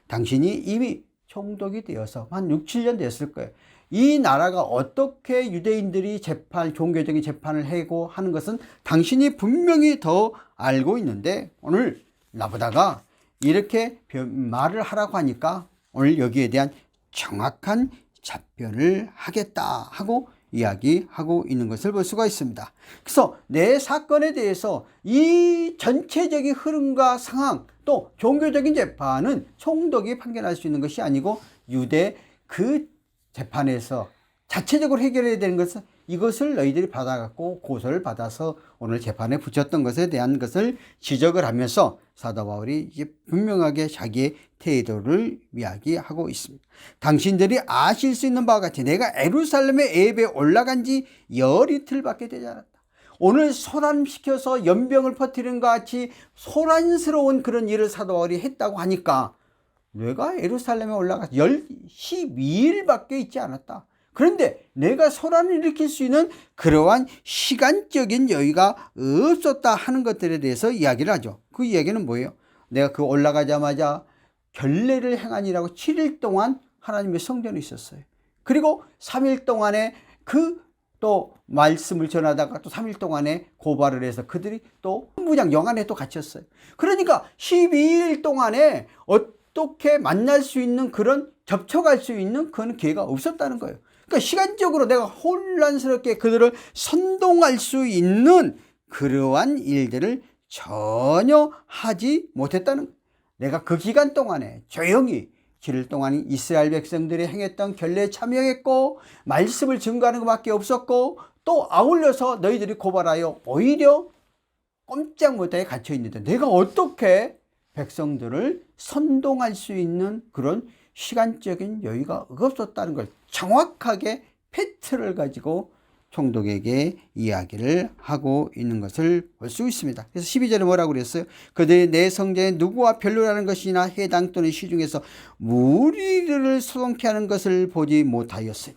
당신이 이미 총독이 되어서 한 6, 7년 됐을 거예요. 이 나라가 어떻게 유대인들이 종교적인 재판을 하고 하는 것은 당신이 분명히 더 알고 있는데 오늘 나보다가 이렇게 말을 하라고 하니까 오늘 여기에 대한 정확한 답변을 하겠다 하고 이야기하고 있는 것을 볼 수가 있습니다. 그래서 내 사건에 대해서 이 전체적인 흐름과 상황 또 종교적인 재판은 총독이 판결할 수 있는 것이 아니고 유대 그 재판에서 자체적으로 해결해야 되는 것은 이것을 너희들이 받아갖고 고소를 받아서 오늘 재판에 붙였던 것에 대한 것을 지적을 하면서 사도 바울이 이제 분명하게 자기의 태도를 이야기하고 있습니다. 당신들이 아실 수 있는 바와 같이 내가 예루살렘에 예배에 올라간 지 열이틀밖에 되지 않았다. 오늘 소란시켜서 연병을 퍼뜨리는 것 같이 소란스러운 그런 일을 사도 바울이 했다고 하니까 내가 예루살렘에 올라가서 12일밖에 있지 않았다. 그런데 내가 소란을 일으킬 수 있는 그러한 시간적인 여유가 없었다 하는 것들에 대해서 이야기를 하죠. 그 이야기는 뭐예요? 내가 그 올라가자마자 결례를 행하니라고 7일 동안 하나님의 성전에 있었어요. 그리고 3일 동안에 또 말씀을 전하다가 또 3일 동안에 고발을 해서 그들이 또 무장 영안에 또 갇혔어요. 그러니까 12일 동안에 어떻게 만날 수 있는 그런 접촉할 수 있는 그런 기회가 없었다는 거예요. 그러니까 시간적으로 내가 혼란스럽게 그들을 선동할 수 있는 그러한 일들을 전혀 하지 못했다는 거예요. 내가 그 기간 동안에 조용히 7일 동안 이스라엘 백성들이 행했던 결례에 참여했고 말씀을 증거하는 것밖에 없었고 또 아울러서 너희들이 고발하여 오히려 꼼짝 못하게 갇혀 있는데 내가 어떻게 백성들을 선동할 수 있는 그런 시간적인 여유가 없었다는 걸 정확하게 팩트를 가지고 총독에게 이야기를 하고 있는 것을 볼 수 있습니다. 그래서 12절에 뭐라고 그랬어요? 그들이 내 성전에 누구와 별로라는 것이나 해당 또는 시중에서 무리를 소동케 하는 것을 보지 못하였으니.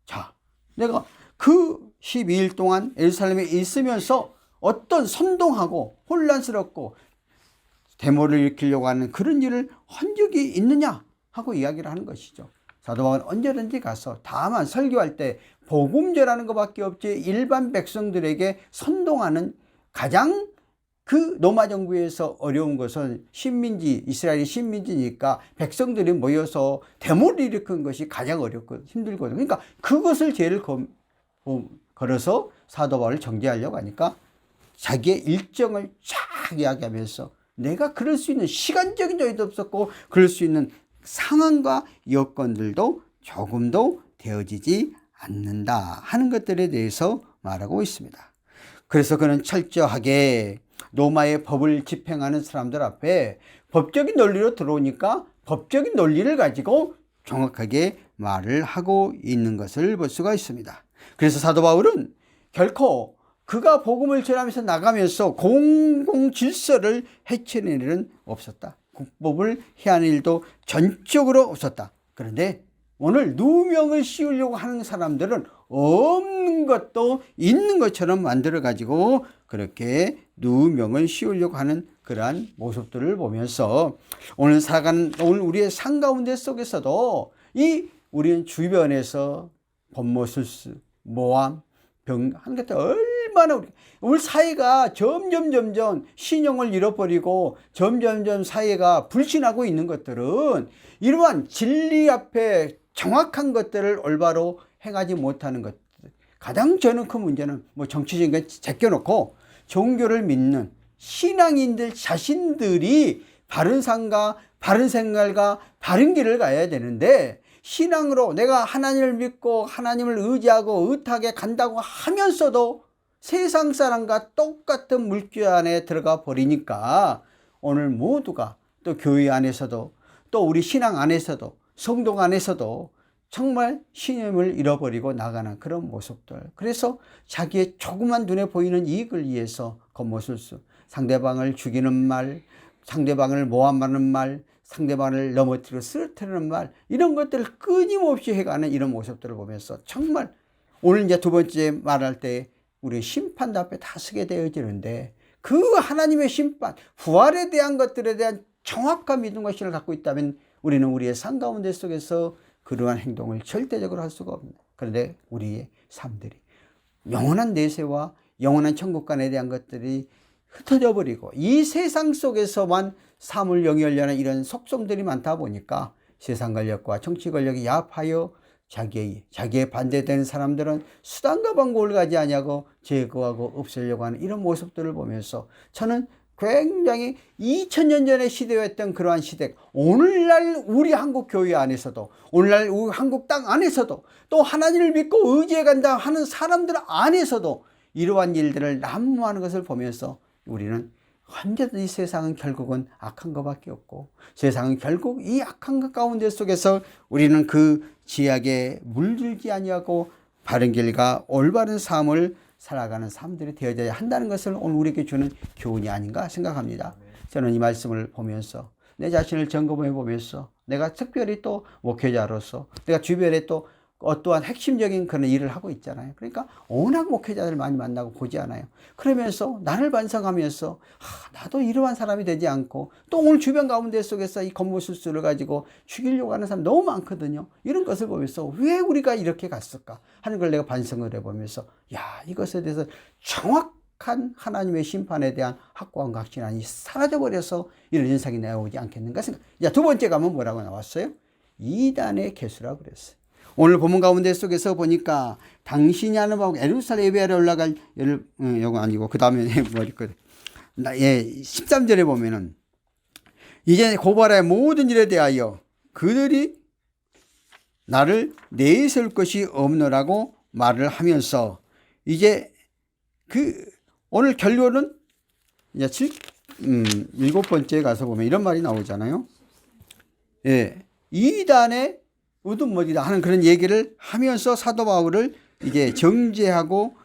자, 내가 그 12일 동안 예루살렘에 있으면서 어떤 선동하고 혼란스럽고 데모를 일으키려고 하는 그런 일을 한 적이 있느냐 하고 이야기를 하는 것이죠. 사도 바울은 언제든지 가서 다만 설교할 때 복음제라는 것밖에 없지 일반 백성들에게 선동하는 가장 그 로마 정부에서 어려운 것은 신민지, 이스라엘이 신민지니까 백성들이 모여서 데모를 일으킨 것이 가장 어렵고 힘들거든요. 그러니까 그것을 제일 걸어서 사도 바울을 정죄하려고 하니까 자기의 일정을 쫙 이야기하면서 내가 그럴 수 있는 시간적인 여유도 없었고 그럴 수 있는 상황과 여건들도 조금도 되어지지 않는다 하는 것들에 대해서 말하고 있습니다. 그래서 그는 철저하게 로마의 법을 집행하는 사람들 앞에 법적인 논리로 들어오니까 법적인 논리를 가지고 정확하게 말을 하고 있는 것을 볼 수가 있습니다. 그래서 사도 바울은 결코 그가 복음을 전하면서 나가면서 공공 질서를 해치는 일은 없었다. 국법을 해하는 일도 전적으로 없었다. 그런데 오늘 누명을 씌우려고 하는 사람들은 없는 것도 있는 것처럼 만들어 가지고 그렇게 누명을 씌우려고 하는 그러한 모습들을 보면서 오늘 살아가는 오늘 우리의 삶 가운데 속에서도 우리는 주변에서 권모술수, 모함, 병 하는 것들 얼마나 우리 사회가 점점 신용을 잃어버리고 점점 사회가 불신하고 있는 것들은 이러한 진리 앞에 정확한 것들을 올바로 행하지 못하는 것들. 가장 저는 큰 문제는 뭐 정치적인 걸 제껴놓고 종교를 믿는 신앙인들 자신들이 바른 삶과 바른 생활과 바른 길을 가야 되는데 신앙으로 내가 하나님을 믿고 하나님을 의지하고 의탁에 간다고 하면서도 세상 사람과 똑같은 물귀 안에 들어가 버리니까 오늘 모두가 또 교회 안에서도 또 우리 신앙 안에서도 성도 안에서도 정말 신임을 잃어버리고 나가는 그런 모습들. 그래서 자기의 조그만 눈에 보이는 이익을 위해서 겉모술수, 상대방을 죽이는 말, 상대방을 모함하는 말, 상대방을 넘어뜨리고 쓰러뜨리는 말, 이런 것들을 끊임없이 해가는 이런 모습들을 보면서 정말 오늘 이제 두 번째 말할 때 우리 심판 앞에 다 서게 되어지는데 그 하나님의 심판, 부활에 대한 것들에 대한 정확한 믿음과 신을 갖고 있다면 우리는 우리의 삶 가운데 속에서 그러한 행동을 절대적으로 할 수가 없습니다. 그런데 우리의 삶들이 영원한 내세와 영원한 천국관에 대한 것들이 흩어져 버리고 이 세상 속에서만 삶을 영위하려는 이런 속성들이 많다 보니까 세상 권력과 정치 권력이 야합하여 자기의 반대되는 사람들은 수단과 방법을 가지 아니하고 제거하고 없애려고 하는 이런 모습들을 보면서 저는 굉장히 2000년 전에 시대였던 그러한 시대, 오늘날 우리 한국 교회 안에서도 오늘날 우리 한국 땅 안에서도 또 하나님을 믿고 의지해 간다 하는 사람들 안에서도 이러한 일들을 난무하는 것을 보면서 우리는 언제든지 세상은 결국은 악한 것밖에 없고 세상은 결국 이 악한 것 가운데 속에서 우리는 그 지약에 물들지 아니하고 바른 길과 올바른 삶을 살아가는 삶들이 되어져야 한다는 것을 오늘 우리에게 주는 교훈이 아닌가 생각합니다. 저는 이 말씀을 보면서 내 자신을 점검해 보면서 내가 특별히 또 목회자로서 내가 주변에 또 어떠한 핵심적인 그런 일을 하고 있잖아요. 그러니까 워낙 목회자들 많이 만나고 보지 않아요. 그러면서 나를 반성하면서 나도 이러한 사람이 되지 않고 또 오늘 주변 가운데 속에서 이 겉모술수를 가지고 죽이려고 하는 사람 너무 많거든요. 이런 것을 보면서 왜 우리가 이렇게 갔을까 하는 걸 내가 반성을 해보면서 이것에 대해서 정확한 하나님의 심판에 대한 확고한 확신이 사라져버려서 이런 현상이 나오지 않겠는가 생각. 두 번째 가면 뭐라고 나왔어요? 이단의 개수라고 그랬어요. 오늘 본문 가운데 속에서 보니까 당신이 하는 바고 예루살렘 예배하러 올라갈 요거 아니고 그 다음에 뭐였거든. 13절에 보면은 이제 고발의 모든 일에 대하여 그들이 나를 내세울 것이 없노라고 말을 하면서 이제 오늘 결론은 이제 7번째에 가서 보면 이런 말이 나오잖아요. 예, 이단의 우두머리다 하는 그런 얘기를 하면서 사도 바울을 이게 정죄하고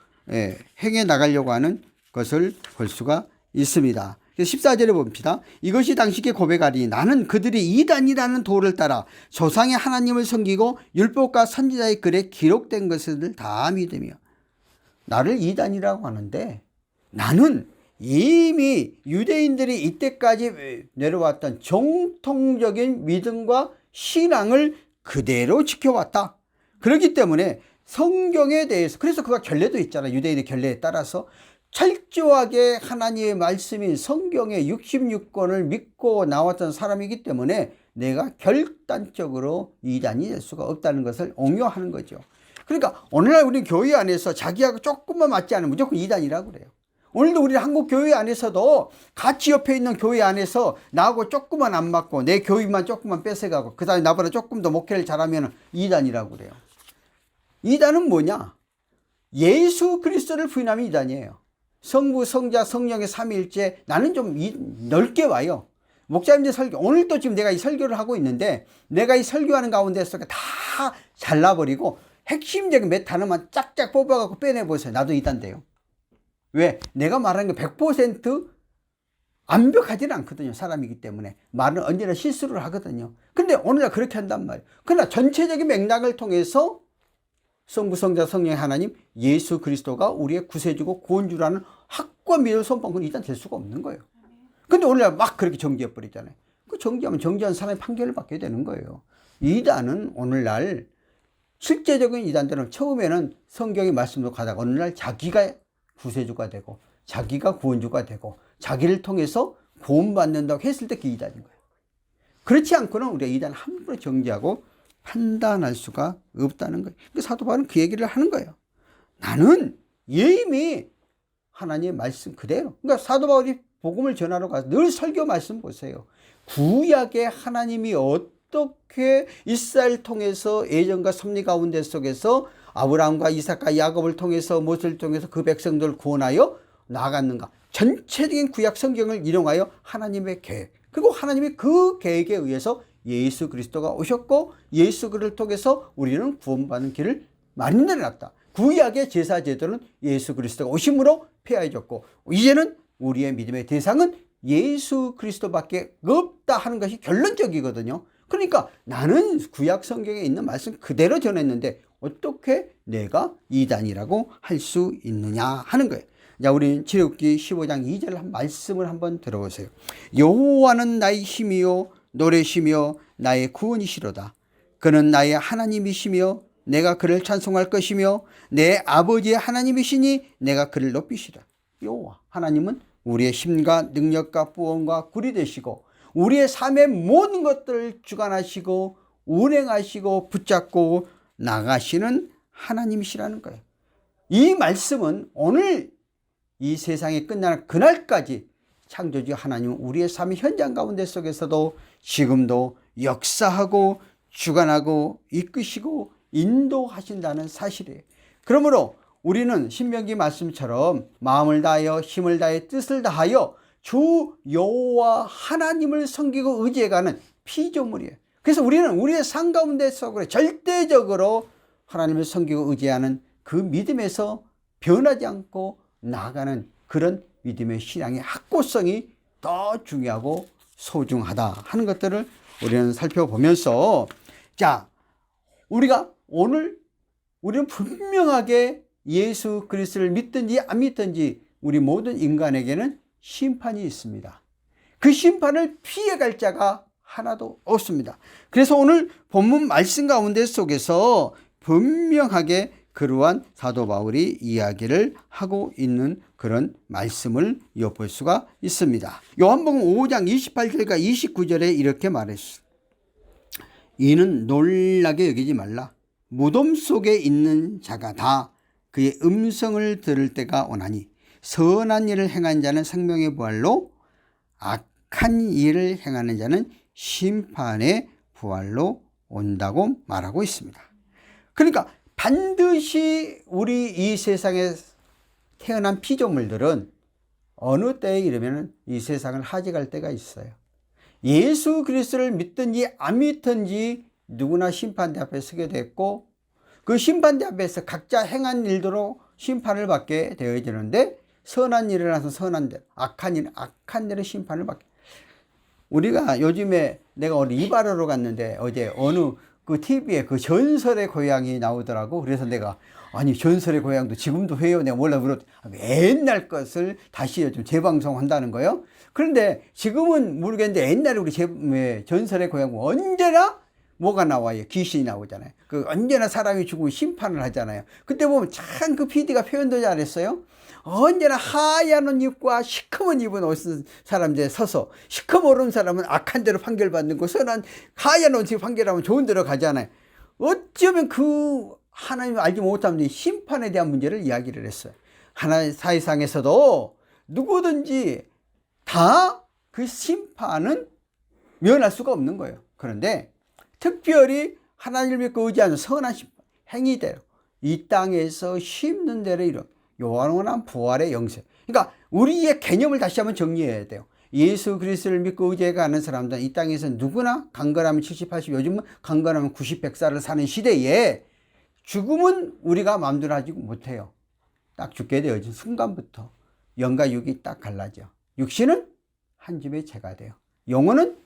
행해 나가려고 하는 것을 볼 수가 있습니다. 14절에 봅시다. 이것이 당시께 고백하리 나는 그들이 이단이라는 도를 따라 조상의 하나님을 섬기고 율법과 선지자의 글에 기록된 것을 다 믿으며. 나를 이단이라고 하는데 나는 이미 유대인들이 이때까지 내려왔던 정통적인 믿음과 신앙을 그대로 지켜왔다. 그렇기 때문에 성경에 대해서, 그래서 그가 결례도 있잖아. 유대인의 결례에 따라서 철저하게 하나님의 말씀인 성경의 66권을 믿고 나왔던 사람이기 때문에 내가 결단적으로 이단이 될 수가 없다는 것을 옹요하는 거죠. 그러니까 오늘날 우리 교회 안에서 자기하고 조금만 맞지 않으면 무조건 이단이라고 그래요. 오늘도 우리 한국 교회 안에서도 같이 옆에 있는 교회 안에서 나하고 조금만 안 맞고 내 교인만 조금만 뺏어가고 그 다음에 나보다 조금 더 목회를 잘하면 이단이라고 그래요. 이단은 뭐냐? 예수 그리스도를 부인하면 이단이에요. 성부, 성자, 성령의 삼위일체. 나는 좀 넓게 와요. 목사님들 설교, 오늘도 지금 내가 이 설교를 하고 있는데 내가 이 설교하는 가운데서 다 잘라버리고 핵심적인 몇 단어만 짝짝 뽑아갖고 빼내보세요. 나도 이단돼요. 왜? 내가 말하는 게 100% 완벽하지는 않거든요. 사람이기 때문에. 말은 언제나 실수를 하거든요. 근데 오늘날 그렇게 한단 말이에요. 그러나 전체적인 맥락을 통해서 성부, 성자, 성령의 하나님 예수 그리스도가 우리의 구세주고 구원주라는 확고한 믿음을 선포한 이단 될 수가 없는 거예요. 근데 오늘날 막 그렇게 정지해버리잖아요. 그 정지하면 정지한 사람이 판결을 받게 되는 거예요. 이단은 오늘날 실제적인 이단들은 처음에는 성경의 말씀도 가다가 어느 날 자기가 구세주가 되고 자기가 구원주가 되고 자기를 통해서 구원받는다고 했을 때 그게 이단인 거예요. 그렇지 않고는 우리가 이단 함부로 정지하고 판단할 수가 없다는 거예요. 사도 바울은 그 얘기를 하는 거예요. 나는 이미 하나님의 말씀 그대로. 그러니까 사도 바울이 복음을 전하러 가서 늘 설교 말씀 보세요. 구약의 하나님이 어떻게 이스라엘 통해서 예전과 섭리 가운데 속에서 아브라함과 이삭과 야곱을 통해서 모세를 통해서 그 백성들을 구원하여 나아갔는가. 전체적인 구약 성경을 인용하여 하나님의 계획. 그리고 하나님의 그 계획에 의해서 예수 그리스도가 오셨고 예수 그를 통해서 우리는 구원받는 길을 마련해 놨다. 구약의 제사 제도는 예수 그리스도가 오심으로 폐하해졌고 이제는 우리의 믿음의 대상은 예수 그리스도밖에 없다 하는 것이 결론적이거든요. 그러니까 나는 구약 성경에 있는 말씀 그대로 전했는데 어떻게 내가 이단이라고 할 수 있느냐 하는 거예요. 자, 우리는 출애굽기 15장 2절 한 말씀을 한번 들어보세요. 여호와는 나의 힘이요 노래시며 나의 구원이시로다. 그는 나의 하나님이시며 내가 그를 찬송할 것이며 내 아버지의 하나님이시니 내가 그를 높이시라. 여호와 하나님은 우리의 힘과 능력과 구원과 굴이 되시고 우리의 삶의 모든 것들을 주관하시고 운행하시고 붙잡고 나가시는 하나님이시라는 거예요. 이 말씀은 오늘 이 세상이 끝나는 그날까지 창조주 하나님은 우리의 삶의 현장 가운데 속에서도 지금도 역사하고 주관하고 이끄시고 인도하신다는 사실이에요. 그러므로 우리는 신명기 말씀처럼 마음을 다하여 힘을 다해 뜻을 다하여 주 여호와 하나님을 섬기고 의지해가는 피조물이에요. 그래서 우리는 우리의 삶 가운데 속으로 절대적으로 하나님을 섬기고 의지하는 그 믿음에서 변하지 않고 나아가는 그런 믿음의 신앙의 확고성이 더 중요하고 소중하다 하는 것들을 우리는 살펴보면서 자, 우리가 오늘 우리는 분명하게 예수 그리스도를 믿든지 안 믿든지 우리 모든 인간에게는 심판이 있습니다. 그 심판을 피해갈 자가 하나도 없습니다. 그래서 오늘 본문 말씀 가운데 속에서 분명하게 그러한 사도 바울이 이야기를 하고 있는 그런 말씀을 엿볼 수가 있습니다. 요한복음 5장 28절과 29절에 이렇게 말했습니다. 이는 놀라게 여기지 말라. 무덤 속에 있는 자가 다 그의 음성을 들을 때가 오나니 선한 일을 행한 자는 생명의 부활로 악한 일을 행하는 자는 심판의 부활로 온다고 말하고 있습니다. 그러니까 반드시 우리 이 세상에 태어난 피조물들은 어느 때에 이르면 이 세상을 하직할 때가 있어요. 예수 그리스도를 믿든지 안 믿든지 누구나 심판대 앞에 서게 됐고, 그 심판대 앞에서 각자 행한 일대로 심판을 받게 되어지는데, 선한 일을 해서 선한 대로, 악한 일은 악한 대로 심판을 받게. 우리가 요즘에 내가 어디 이발하러 갔는데 어제 어느 그 TV에 그 전설의 고향이 나오더라고. 그래서 내가 아니 전설의 고향도 지금도 해요. 내가 몰라 물었 옛날 것을 다시 요즘 재방송한다는 거예요. 그런데 지금은 모르겠는데 옛날에 우리 전설의 고향 언제나 뭐가 나와요? 귀신이 나오잖아요. 그 언제나 사람이 죽으면 심판을 하잖아요. 그때 보면 참 그 PD가 표현도 잘했어요. 언제나 하얀 옷 입고 시커먼 입은 옷은 사람들이 서서 시커먼 사람은 악한 대로 판결받는 거, 선한 하얀 옷 입고 판결하면 좋은 데로 가잖아요. 어쩌면 그 하나님을 알지 못하면 심판에 대한 문제를 이야기를 했어요. 하나님 사회상에서도 누구든지 다 그 심판은 면할 수가 없는 거예요. 그런데 특별히 하나님을 믿고 의지하는 선한 심판, 행위대로 이 땅에서 심는 대로 이런 영원한 부활의 영생. 그러니까 우리의 개념을 다시 한번 정리해야 돼요. 예수 그리스도를 믿고 의지해가는 사람들은 이 땅에서 누구나 강건하면 70, 80, 요즘은 강건하면 90, 100살을 사는 시대에 죽음은 우리가 마음대로 하지 못해요. 딱 죽게 되어진 순간부터 영과 육이 딱 갈라져. 육신은 한 집의 죄가 돼요. 영혼은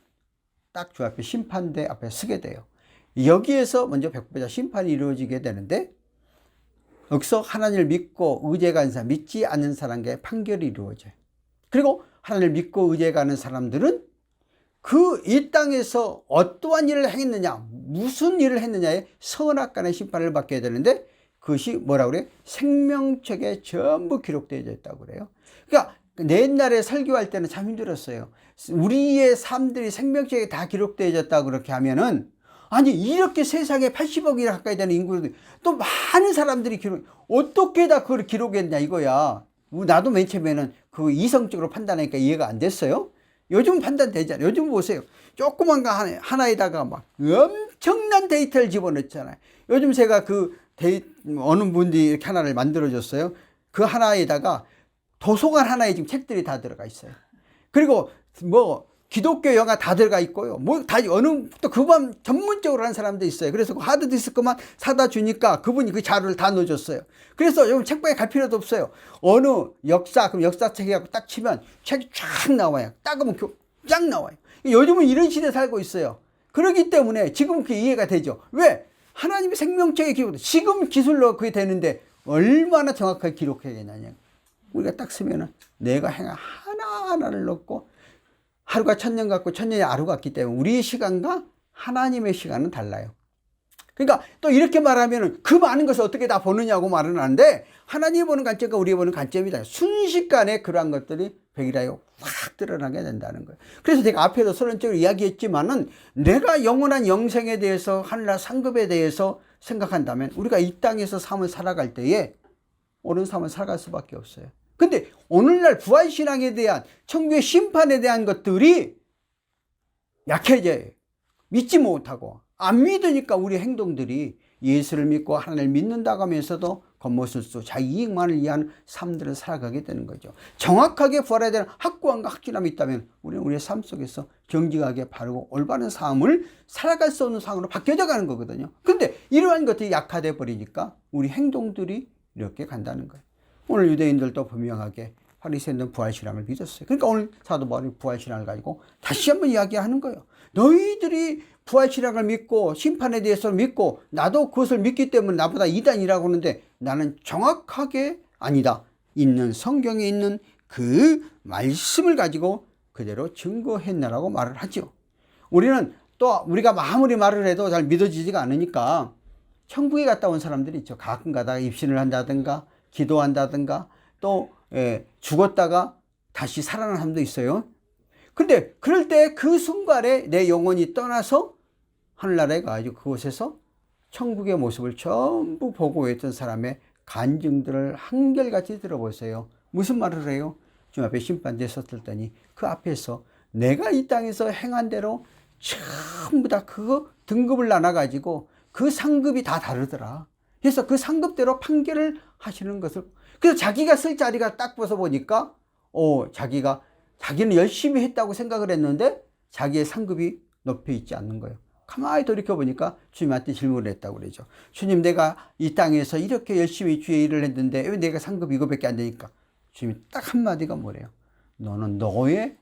딱 주 앞에 심판대 앞에 서게 돼요. 여기에서 먼저 백보자 심판이 이루어지게 되는데, 여기서 하나님을 믿고 의지해가는 사람, 믿지 않는 사람에게 판결이 이루어져요. 그리고 하나님을 믿고 의지해가는 사람들은 그 이 땅에서 어떠한 일을 행했느냐, 무슨 일을 했느냐에 선악간의 심판을 받게 되는데, 그것이 뭐라고 그래요? 생명책에 전부 기록되어 있다고 그래요. 그러니까 옛날에 설교할 때는 참 힘들었어요. 우리의 삶들이 생명책에 다 기록되어 있다고 그렇게 하면은, 아니 이렇게 세상에 80억이 가까이 되는 인구들 또 많은 사람들이 어떻게 다 그걸 기록했냐 이거야. 나도 맨 처음에는 그 이성적으로 판단하니까 이해가 안 됐어요. 요즘 판단되잖아요. 요즘 보세요. 조그만 거 하나에다가 막 엄청난 데이터를 집어넣잖아요. 요즘 제가 어느 분이 이렇게 하나를 만들어줬어요. 그 하나에다가 도서관 하나에 지금 책들이 다 들어가 있어요. 그리고 뭐 기독교 영화 다 들어가 있고요. 뭐 다 어느 또 그만 전문적으로 하는 사람도 있어요. 그래서 그 하드디스크만 사다 주니까 그분이 그 자료를 다 넣어줬어요. 그래서 요즘 책방에 갈 필요도 없어요. 어느 역사, 그럼 역사책이라고 딱 치면 책이 쫙 나와요. 따가면 쫙 나와요. 요즘은 이런 시대에 살고 있어요. 그렇기 때문에 지금 그게 이해가 되죠. 왜? 하나님의 생명책에 기록, 지금 기술로 그게 되는데 얼마나 정확하게 기록해야겠느냐. 우리가 딱 쓰면은 내가 행한 하나하나를 넣고, 하루가 천년 같고 천년이 하루 같기 때문에 우리의 시간과 하나님의 시간은 달라요. 그러니까 또 이렇게 말하면 그 많은 것을 어떻게 다 보느냐고 말은 하는데, 하나님이 보는 관점과 우리가 보는 관점이다. 순식간에 그러한 것들이 백일하여 확 드러나게 된다는 거예요. 그래서 제가 앞에도 서론적으로 이야기했지만은, 내가 영원한 영생에 대해서 하늘나라 상급에 대해서 생각한다면 우리가 이 땅에서 삶을 살아갈 때에 옳은 삶을 살아갈 수밖에 없어요. 근데 오늘날 부활신앙에 대한 천국의 심판에 대한 것들이 약해져요. 믿지 못하고 안 믿으니까 우리 행동들이 예수를 믿고 하나님을 믿는다고 하면서도 겉모습도 자기 이익만을 위한 삶들을 살아가게 되는 거죠. 정확하게 부활에 대한 확고함과 확신함이 있다면 우리는 우리의 삶 속에서 정직하게 바르고 올바른 삶을 살아갈 수 없는 상황으로 바뀌어져 가는 거거든요. 근데 이러한 것들이 약화돼 버리니까 우리 행동들이 이렇게 간다는 거예요. 오늘 유대인들도 분명하게 바리새인들은 부활신앙을 믿었어요. 그러니까 오늘 사도 바울이 부활신앙을 가지고 다시 한번 이야기하는 거예요. 너희들이 부활신앙을 믿고 심판에 대해서 믿고 나도 그것을 믿기 때문에 나보다 이단이라고 하는데, 나는 정확하게 아니다. 있는 성경에 있는 그 말씀을 가지고 그대로 증거했나라고 말을 하죠. 우리는 또 우리가 아무리 말을 해도 잘 믿어지지가 않으니까 천국에 갔다 온 사람들이 있죠. 가끔 가다가 입신을 한다든가 기도한다든가 또 죽었다가 다시 살아난 사람도 있어요. 근데 그럴 때 그 순간에 내 영혼이 떠나서 하늘나라에 가가지고 그곳에서 천국의 모습을 전부 보고 있던 사람의 간증들을 한결같이 들어보세요. 무슨 말을 해요? 주 앞에 심판대에 섰더니 그 앞에서 내가 이 땅에서 행한 대로 전부 다 그거 등급을 나눠가지고 그 상급이 다 다르더라. 그래서 그 상급대로 판결을 하시는 것을, 그래서 자기가 쓸 자리가 딱 벗어 보니까 자기는 열심히 했다고 생각을 했는데 자기의 상급이 높여 있지 않는 거예요. 가만히 돌이켜보니까 주님한테 질문을 했다고 그러죠. 주님, 내가 이 땅에서 이렇게 열심히 주의 일을 했는데 왜 내가 상급이 이거밖에 안 되니까? 주님이 딱 한마디가 뭐래요? 너는 너의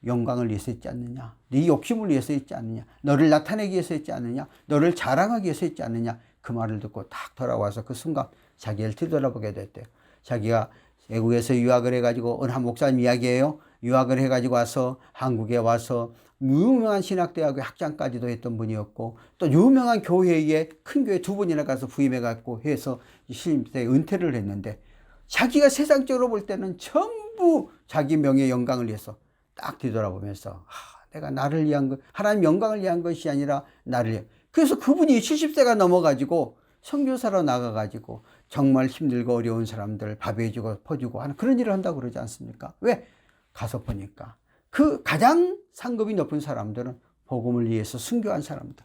영광을 위해서 했지 않느냐? 네 욕심을 위해서 했지 않느냐? 너를 나타내기 위해서 했지 않느냐? 너를 자랑하기 위해서 했지 않느냐? 그 말을 듣고 딱 돌아와서 그 순간 자기를 뒤돌아보게 됐대요. 자기가 외국에서 유학을 해가지고 어느 한 목사님 이야기예요. 유학을 해가지고 와서 한국에 와서 유명한 신학대학의 학장까지도 했던 분이었고 또 유명한 교회에 큰 교회 2번이나 가서 부임해갖고 해서 신임때 은퇴를 했는데 자기가 세상적으로 볼 때는 전부 자기 명예 영광을 위해서 딱 뒤돌아보면서 내가 나를 위한 것, 하나님 영광을 위한 것이 아니라 나를 위한. 그래서 그분이 70세가 넘어가지고 선교사로 나가가지고 정말 힘들고 어려운 사람들 밥 해주고 퍼주고 하는 그런 일을 한다고 그러지 않습니까? 왜? 가서 보니까 그 가장 상급이 높은 사람들은 복음을 위해서 순교한 사람들.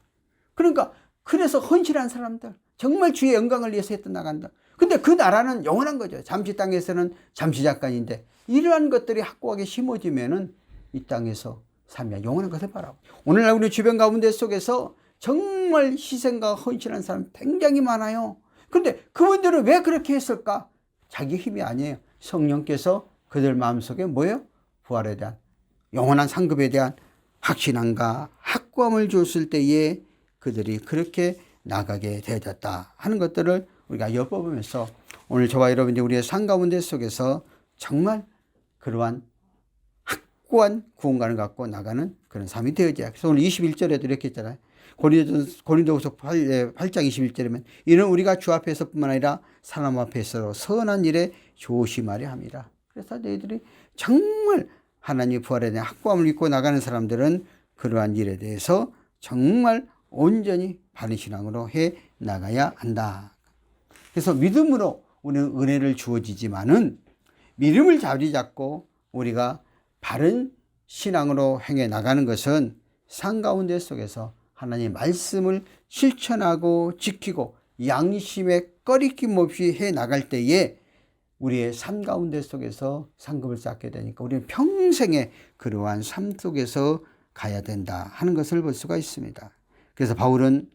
그러니까 그래서 헌신한 사람들. 정말 주의 영광을 위해서 했던 나간다. 근데 그 나라는 영원한 거죠. 잠시 땅에서는 잠시 잠깐인데 이러한 것들이 확고하게 심어지면은 이 땅에서 삶이 영원한 것을 바라고. 오늘날 우리 주변 가운데 속에서 정말 희생과 헌신한 사람 굉장히 많아요. 근데 그분들은 왜 그렇게 했을까? 자기 힘이 아니에요. 성령께서 그들 마음속에 뭐예요? 부활에 대한 영원한 상급에 대한 확신함과 확고함을 줬을 때에 그들이 그렇게 나가게 되어졌다 하는 것들을 우리가 엿보면서 오늘 저와 여러분들이 우리의 삶 가운데 속에서 정말 그러한 확고한 구원관을 갖고 나가는 그런 삶이 되어져야. 그래서 오늘 21절에도 이렇게 했잖아요. 고린도후서 8장 21절이면 이는 우리가 주 앞에서뿐만 아니라 사람 앞에서 선한 일에 조심하려 합니다. 그래서 너희들이 정말 하나님의 부활에 대한 확고함을 믿고 나가는 사람들은 그러한 일에 대해서 정말 온전히 바른 신앙으로 해 나가야 한다. 그래서 믿음으로 우리는 은혜를 주어지지만은 믿음을 자리 잡고 우리가 바른 신앙으로 행해 나가는 것은 삶 가운데 속에서 하나님의 말씀을 실천하고 지키고 양심에 꺼리낌 없이 해 나갈 때에 우리의 삶 가운데 속에서 상급을 쌓게 되니까 우리는 평생에 그러한 삶 속에서 가야 된다 하는 것을 볼 수가 있습니다. 그래서 바울은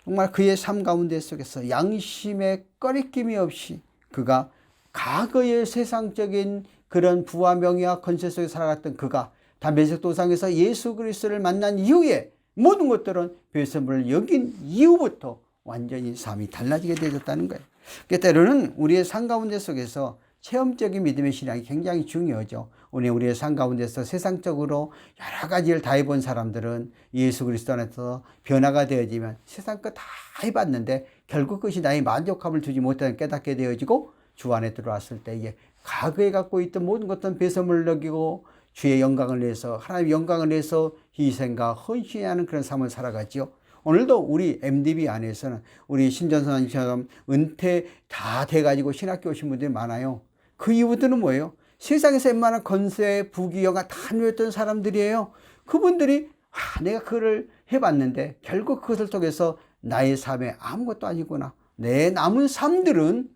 정말 그의 삶 가운데 속에서 양심에 꺼리낌이 없이 그가 과거의 세상적인 그런 부와 명예와 권세 속에 살아갔던 그가 담메색 도상에서 예수 그리스도를 만난 이후에 모든 것들은 배설물을 여긴 이후부터 완전히 삶이 달라지게 되어졌다는 거예요. 그러니까 때로는 우리의 삶 가운데 속에서 체험적인 믿음의 신앙이 굉장히 중요하죠. 우리의 삶 가운데서 세상적으로 여러 가지를 다 해본 사람들은 예수 그리스도 안에서 변화가 되어지면 세상 것 다 해봤는데 결국 그것이 나의 만족함을 주지 못하는 깨닫게 되어지고 주 안에 들어왔을 때에 과거에 갖고 있던 모든 것들은 배설물을 여기고 주의 영광을 위해서 하나님의 영광을 위해서 희생과 헌신하는 그런 삶을 살아가지요. 오늘도 우리 MDB 안에서는 우리 신전선생님처럼 은퇴 다 돼가지고 신학교 오신 분들이 많아요. 그 이유들은 뭐예요? 세상에서 웬만한 권세, 부귀, 영화 다 누렸던 사람들이에요. 그분들이 내가 그걸 해봤는데 결국 그것을 통해서 나의 삶에 아무것도 아니구나. 내 남은 삶들은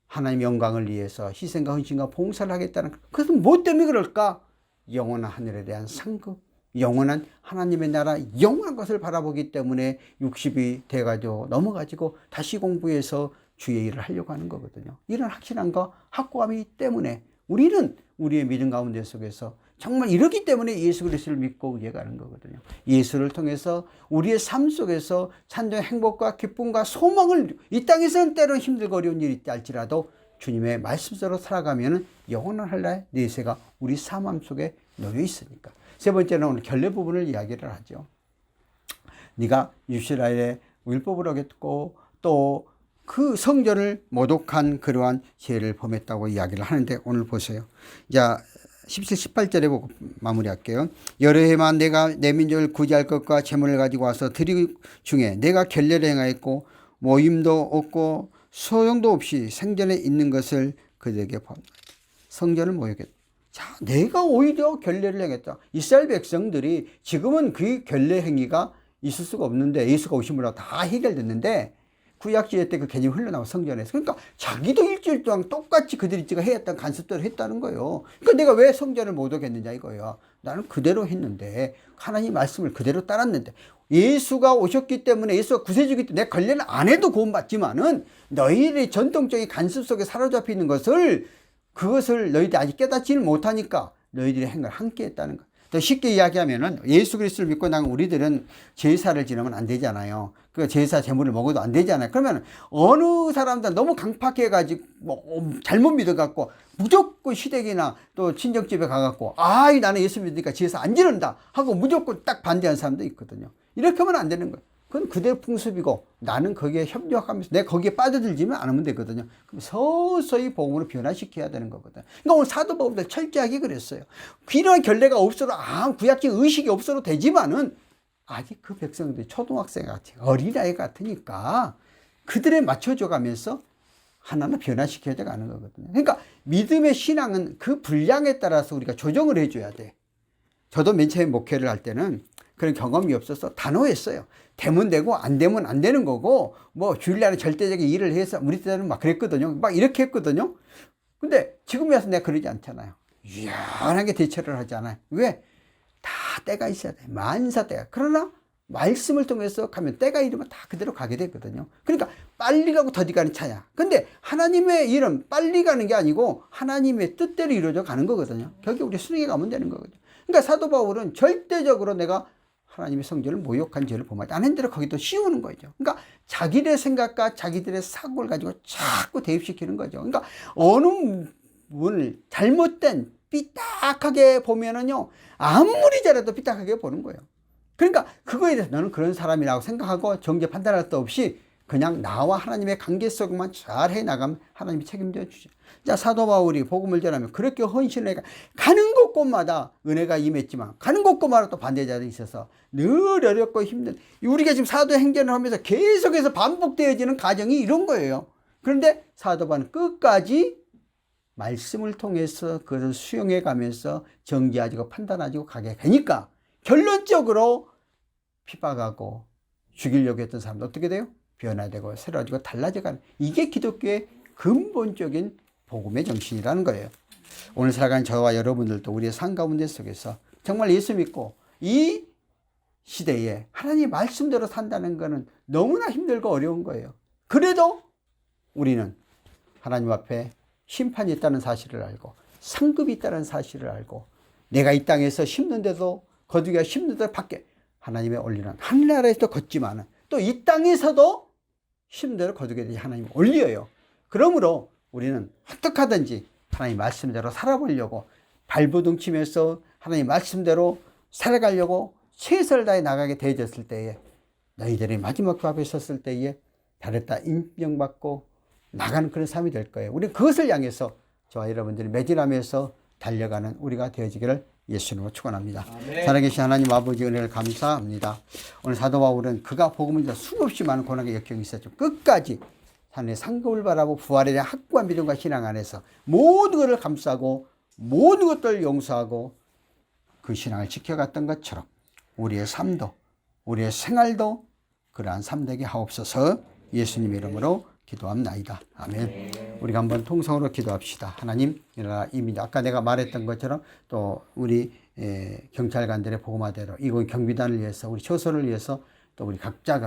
하나님의 영광을 위해서 희생과 헌신과 봉사를 하겠다는 그것은 뭐 때문에 그럴까? 영원한 하늘에 대한 상급, 영원한 하나님의 나라, 영원한 것을 바라보기 때문에 60이 돼가지고 넘어가지고 다시 공부해서 주의 일을 하려고 하는 거거든요. 이런 확신함과 확고함이 때문에 우리는 우리의 믿음 가운데 속에서 정말 이렇기 때문에 예수 그리스도를 믿고 의에 가는 거거든요. 예수를 통해서 우리의 삶 속에서 참된 행복과 기쁨과 소망을 이 땅에서는 때로 힘들고 어려운 일이 있다 할지라도 주님의 말씀대로 살아가면 영원한 한라의 내세가 우리 삶 속에 놓여 있으니까. 세 번째는 오늘 결례 부분을 이야기를 하죠. 네가 이스라엘의 율법을 어겼고 또 그 성전을 모독한 그러한 죄를 범했다고 이야기를 하는데 오늘 보세요. 자, 17, 18절에 보고 마무리할게요. 여러 해만 내가 내 민족을 구제할 것과 재물을 가지고 와서 드리기 중에 내가 결례를 행하였고 모임도 없고 소용도 없이 생전에 있는 것을 그들에게 범. 성전을 모욕했다. 자, 내가 오히려 결례를 행했다. 이스라엘 백성들이 지금은 그 결례 행위가 있을 수가 없는데 예수가 오심으로 다 해결됐는데 구약시대 때 그 개념이 흘러나와 성전에서. 그러니까 자기도 일주일 동안 똑같이 그들이 해왔던 간섭대로 했다는 거예요. 그러니까 내가 왜 성전을 못 오겠느냐 이거예요. 나는 그대로 했는데 하나님 말씀을 그대로 따랐는데 예수가 오셨기 때문에 예수가 구세주기 때문에 내 관례를 안 해도 구원받지만은 너희들의 전통적인 간섭 속에 사로잡혀 있는 그것을 너희들이 아직 깨닫지는 못하니까 너희들의 행을 함께 했다는 거. 더 쉽게 이야기하면은 예수 그리스도를 믿고 나면 우리들은 제사를 지내면 안 되잖아요. 그 제사 제물을 먹어도 안 되잖아요. 그러면 어느 사람들 너무 강팍해가지고 잘못 믿어갖고 무조건 시댁이나 또 친정집에 가갖고 나는 예수 믿으니까 제사 안 지른다 하고 무조건 딱 반대하는 사람도 있거든요. 이렇게 하면 안 되는 거예요. 그건 그대로 풍습이고 나는 거기에 협력하면서 내가 거기에 빠져들지만 않으면 되거든요. 그럼 서서히 복음으로 변화시켜야 되는 거거든요. 그러니까 오늘 사도 바울도 철저하게 그랬어요. 이러한 결례가 없어도 구약적 의식이 없어도 되지만은 아직 그 백성들이 초등학생 같아 어린아이 같으니까 그들에 맞춰줘 가면서 하나는 변화시켜야 가는 거거든요. 그러니까 믿음의 신앙은 그 분량에 따라서 우리가 조정을 해줘야 돼. 저도 맨 처음에 목회를 할 때는 그런 경험이 없어서 단호했어요. 되면 되고 안 되면 안 되는 거고 뭐 주일날에 절대적인 일을 해서 우리 때는 막 그랬거든요. 막 이렇게 했거든요. 근데 지금 와서 내가 그러지 않잖아요. 유연하게 대처를 하잖아요. 왜? 다 때가 있어야 돼. 만사 때가. 그러나 말씀을 통해서 가면 때가 이르면 다 그대로 가게 되거든요. 그러니까 빨리 가고 더디 가는 차야. 근데 하나님의 일은 빨리 가는 게 아니고 하나님의 뜻대로 이루어져 가는 거거든요. 거기 우리 순응해 가면 되는 거거든요. 그러니까 사도 바울은 절대적으로 내가 하나님의 성전을 모욕한 죄를 범하지 않은 대로 거기도 씌우는 거죠. 그러니까 자기들의 생각과 자기들의 사고를 가지고 자꾸 대입시키는 거죠. 그러니까 어느 분을 잘못된 삐딱하게 보면은요, 아무리 잘해도 삐딱하게 보는 거예요. 그러니까 그거에 대해서 너는 그런 사람이라고 생각하고 정죄 판단할 수 없이 그냥 나와 하나님의 관계 속만 잘 해나가면 하나님이 책임져 주죠. 자, 사도 바울이 복음을 전하면 그렇게 헌신을 해 가는 곳곳마다 은혜가 임했지만 가는 곳곳마다 또 반대자들이 있어서 늘 어렵고 힘든, 우리가 지금 사도행전을 하면서 계속해서 반복되어지는 과정이 이런 거예요. 그런데 사도 바울은 끝까지 말씀을 통해서 그것을 수용해 가면서 정지하고 판단하고 가게 되니까 결론적으로 핍박하고 죽이려고 했던 사람도 어떻게 돼요? 변화되고 새로워지고 달라져가는, 이게 기독교의 근본적인 복음의 정신이라는 거예요. 오늘 살아가는 저와 여러분들도 우리의 삶 가운데 속에서 정말 예수 믿고 이 시대에 하나님 말씀대로 산다는 것은 너무나 힘들고 어려운 거예요. 그래도 우리는 하나님 앞에 심판이 있다는 사실을 알고 상급이 있다는 사실을 알고 내가 이 땅에서 심는데도 거두기가 심는데도 밖에 하나님의 올리는 하늘나라에서도 걷지만 또 이 땅에서도 심는 대로 거두게 되지 하나님이 올려요. 그러므로 우리는 어떻게 하든지 하나님 말씀대로 살아보려고 발버둥 치면서 하나님 말씀대로 살아가려고 최선을 다해 나가게 되어졌을 때에 너희들이 마지막 그 앞에 섰을 때에 잘했다 인정받고 나가는 그런 삶이 될 거예요. 우리는 그것을 향해서 저와 여러분들이 매진하면서 달려가는 우리가 되어지기를 예수님으로 축원합니다. 살아계신 하나님 아버지 은혜를 감사합니다. 오늘 사도 바울은 그가 복음을 전하 수없이 많은 고난의 역경이 있었죠. 끝까지 하나님의 상급을 바라고 부활에 대한 확고한 믿음과 신앙 안에서 모든 것을 감싸고 모든 것들을 용서하고 그 신앙을 지켜갔던 것처럼 우리의 삶도 우리의 생활도 그러한 삶 되게 하옵소서. 예수님 이름으로 기도합나이다. 아멘. 우리가 한번 통성으로 기도합시다. 하나님, 이미 아까 내가 말했던 것처럼 또 우리 경찰관들의 복음화대로 이곳 경비단을 위해서 우리 초소를 위해서 또 우리 각자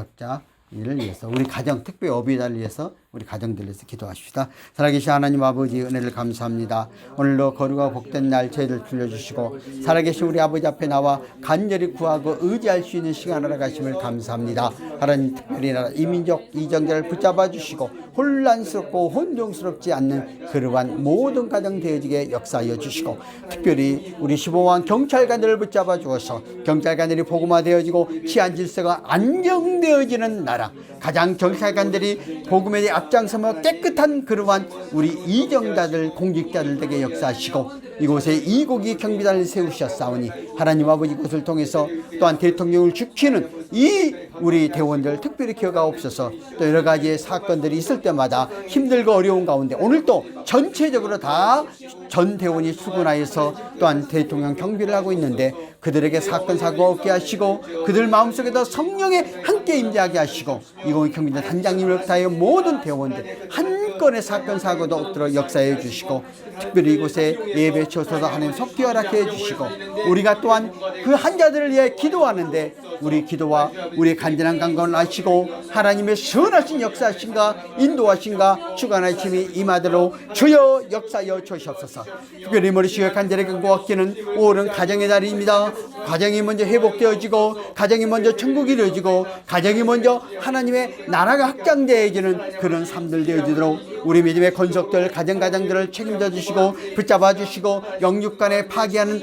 이를 위해서 우리 가정 특별히 어비다를 위해서 우리 가정들을 위해서 기도하십시다. 살아계신 하나님 아버지 은혜를 감사합니다. 오늘도 거룩하고 복된 날 저희들 빌려주시고 살아계신 우리 아버지 앞에 나와 간절히 구하고 의지할 수 있는 시간 알아가심을 감사합니다. 하나님 특별히 나라 이민족 이정자를 붙잡아 주시고 혼란스럽고 혼동스럽지 않는 그러한 모든 가정 되어지게 역사하여 주시고 특별히 우리 15만 경찰관들을 붙잡아 주어서 경찰관들이 복음화되어지고 치안 질서가 안정되어지는 나라, 가장 경찰관들이 복음에 대해 앞장서며 깨끗한 그러한 우리 이정자들 공직자들에게 역사하시고 이곳에 이고기 경비단을 세우셨사오니 하나님 아버지 이곳을 통해서 또한 대통령을 지키는 이 우리 대원들 특별히 기억하옵소서. 또 여러 가지의 사건들이 있을 때마다 힘들고 어려운 가운데 오늘 또 전체적으로 다 전 대원이 수군하여서 또한 대통령 경비를 하고 있는데 그들에게 사건 사고가 없게 하시고 그들 마음속에도 성령의 함께 임재하게 하시고 2020 경비대 단장님을 다하여 모든 대원들 한 건의 사건 사고도 없도록 역사해 주시고 특별히 이곳에 예배 주셔서 하나님 속히 허락해 주시고 우리가 또한 그 환자들을 위해 기도하는데 우리 기도와 우리의 간절한 간구를 아시고 하나님의 선하신 역사하신가 인도하신가 주관하심이 임하도록 주여 역사여 주시옵소서. 특별히 머리시고 간절히 간구하기는 5월은 가정의 달입니다. 가정이 먼저 회복되어지고 가정이 먼저 천국이 이루어지고 가정이 먼저 하나님의 나라가 확장되어지는 그런 삶들 되어지도록 우리 믿음의 건석들 가정들을 책임져 주시고 붙잡아 주시고 영육간에 파괴하는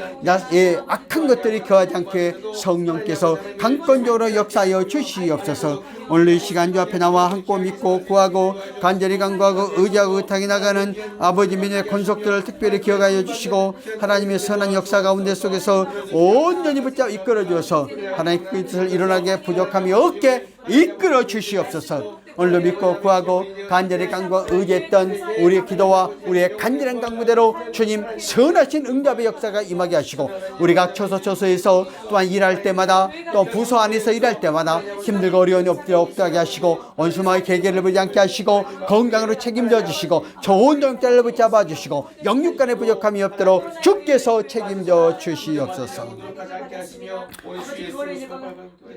악한 것들이 거하지 않게 성령께서 강권적으로 역사하여 주시옵소서. 오늘 이 시간 주 앞에 나와 함께 믿고 구하고 간절히 간구하고 의지하고 의탁이 나가는 아버지 믿음의 건석들을 특별히 기억하여 주시고 하나님의 선한 역사 가운데 속에서 온전히 붙잡아 이끌어 주어서 하나님의 뜻을 일어나게 부족함이 없게 이끌어 주시옵소서. 오늘도 믿고 구하고 간절히 간구와 의지했던 우리의 기도와 우리의 간절한 간구대로 주님 선하신 응답의 역사가 임하게 하시고 우리가 처소처소에서 또한 일할 때마다 또 부서 안에서 일할 때마다 힘들고 어려움이 없게 하시고 원수마의 계계를 보지 않게 하시고 건강으로 책임져 주시고 좋은 정자를 붙잡아 주시고 영육간의 부족함이 없도록 주께서 책임져 주시옵소서.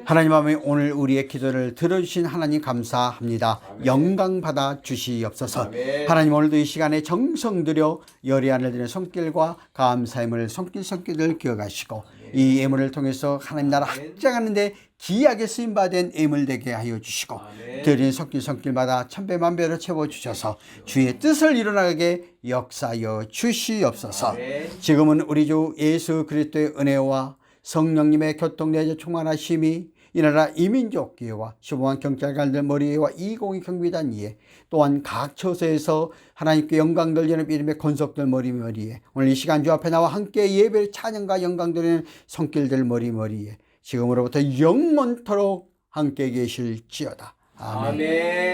하나님 아버지 오늘 우리의 기도를 들어주신 하나님 감사합니다. 영광 받아 주시옵소서. 하나님 오늘도 이 시간에 정성 들여 열의안을 드리는 손길과 감사임을 손길을 기억하시고 이 예물을 통해서 하나님 나라 확장하는데 기이하게 쓰임받은 예물 되게 하여 주시고 드린 손길마다 천배만배로 채워주셔서 주의 뜻을 이뤄나가게 역사하여 주시옵소서. 지금은 우리 주 예수 그리스도의 은혜와 성령님의 교통내적 충만하심이 이 나라 이민족 기회와 시범한 경찰관들 머리와 2020 경비단 위에 또한 각 처소에서 하나님께 영광 돌리는 이름의 건석들 머리에 오늘 이 시간 주 앞에 나와 함께 예배를 찬양과 영광 돌리는 손길들 머리에 지금으로부터 영원토록 함께 계실지어다. 아멘.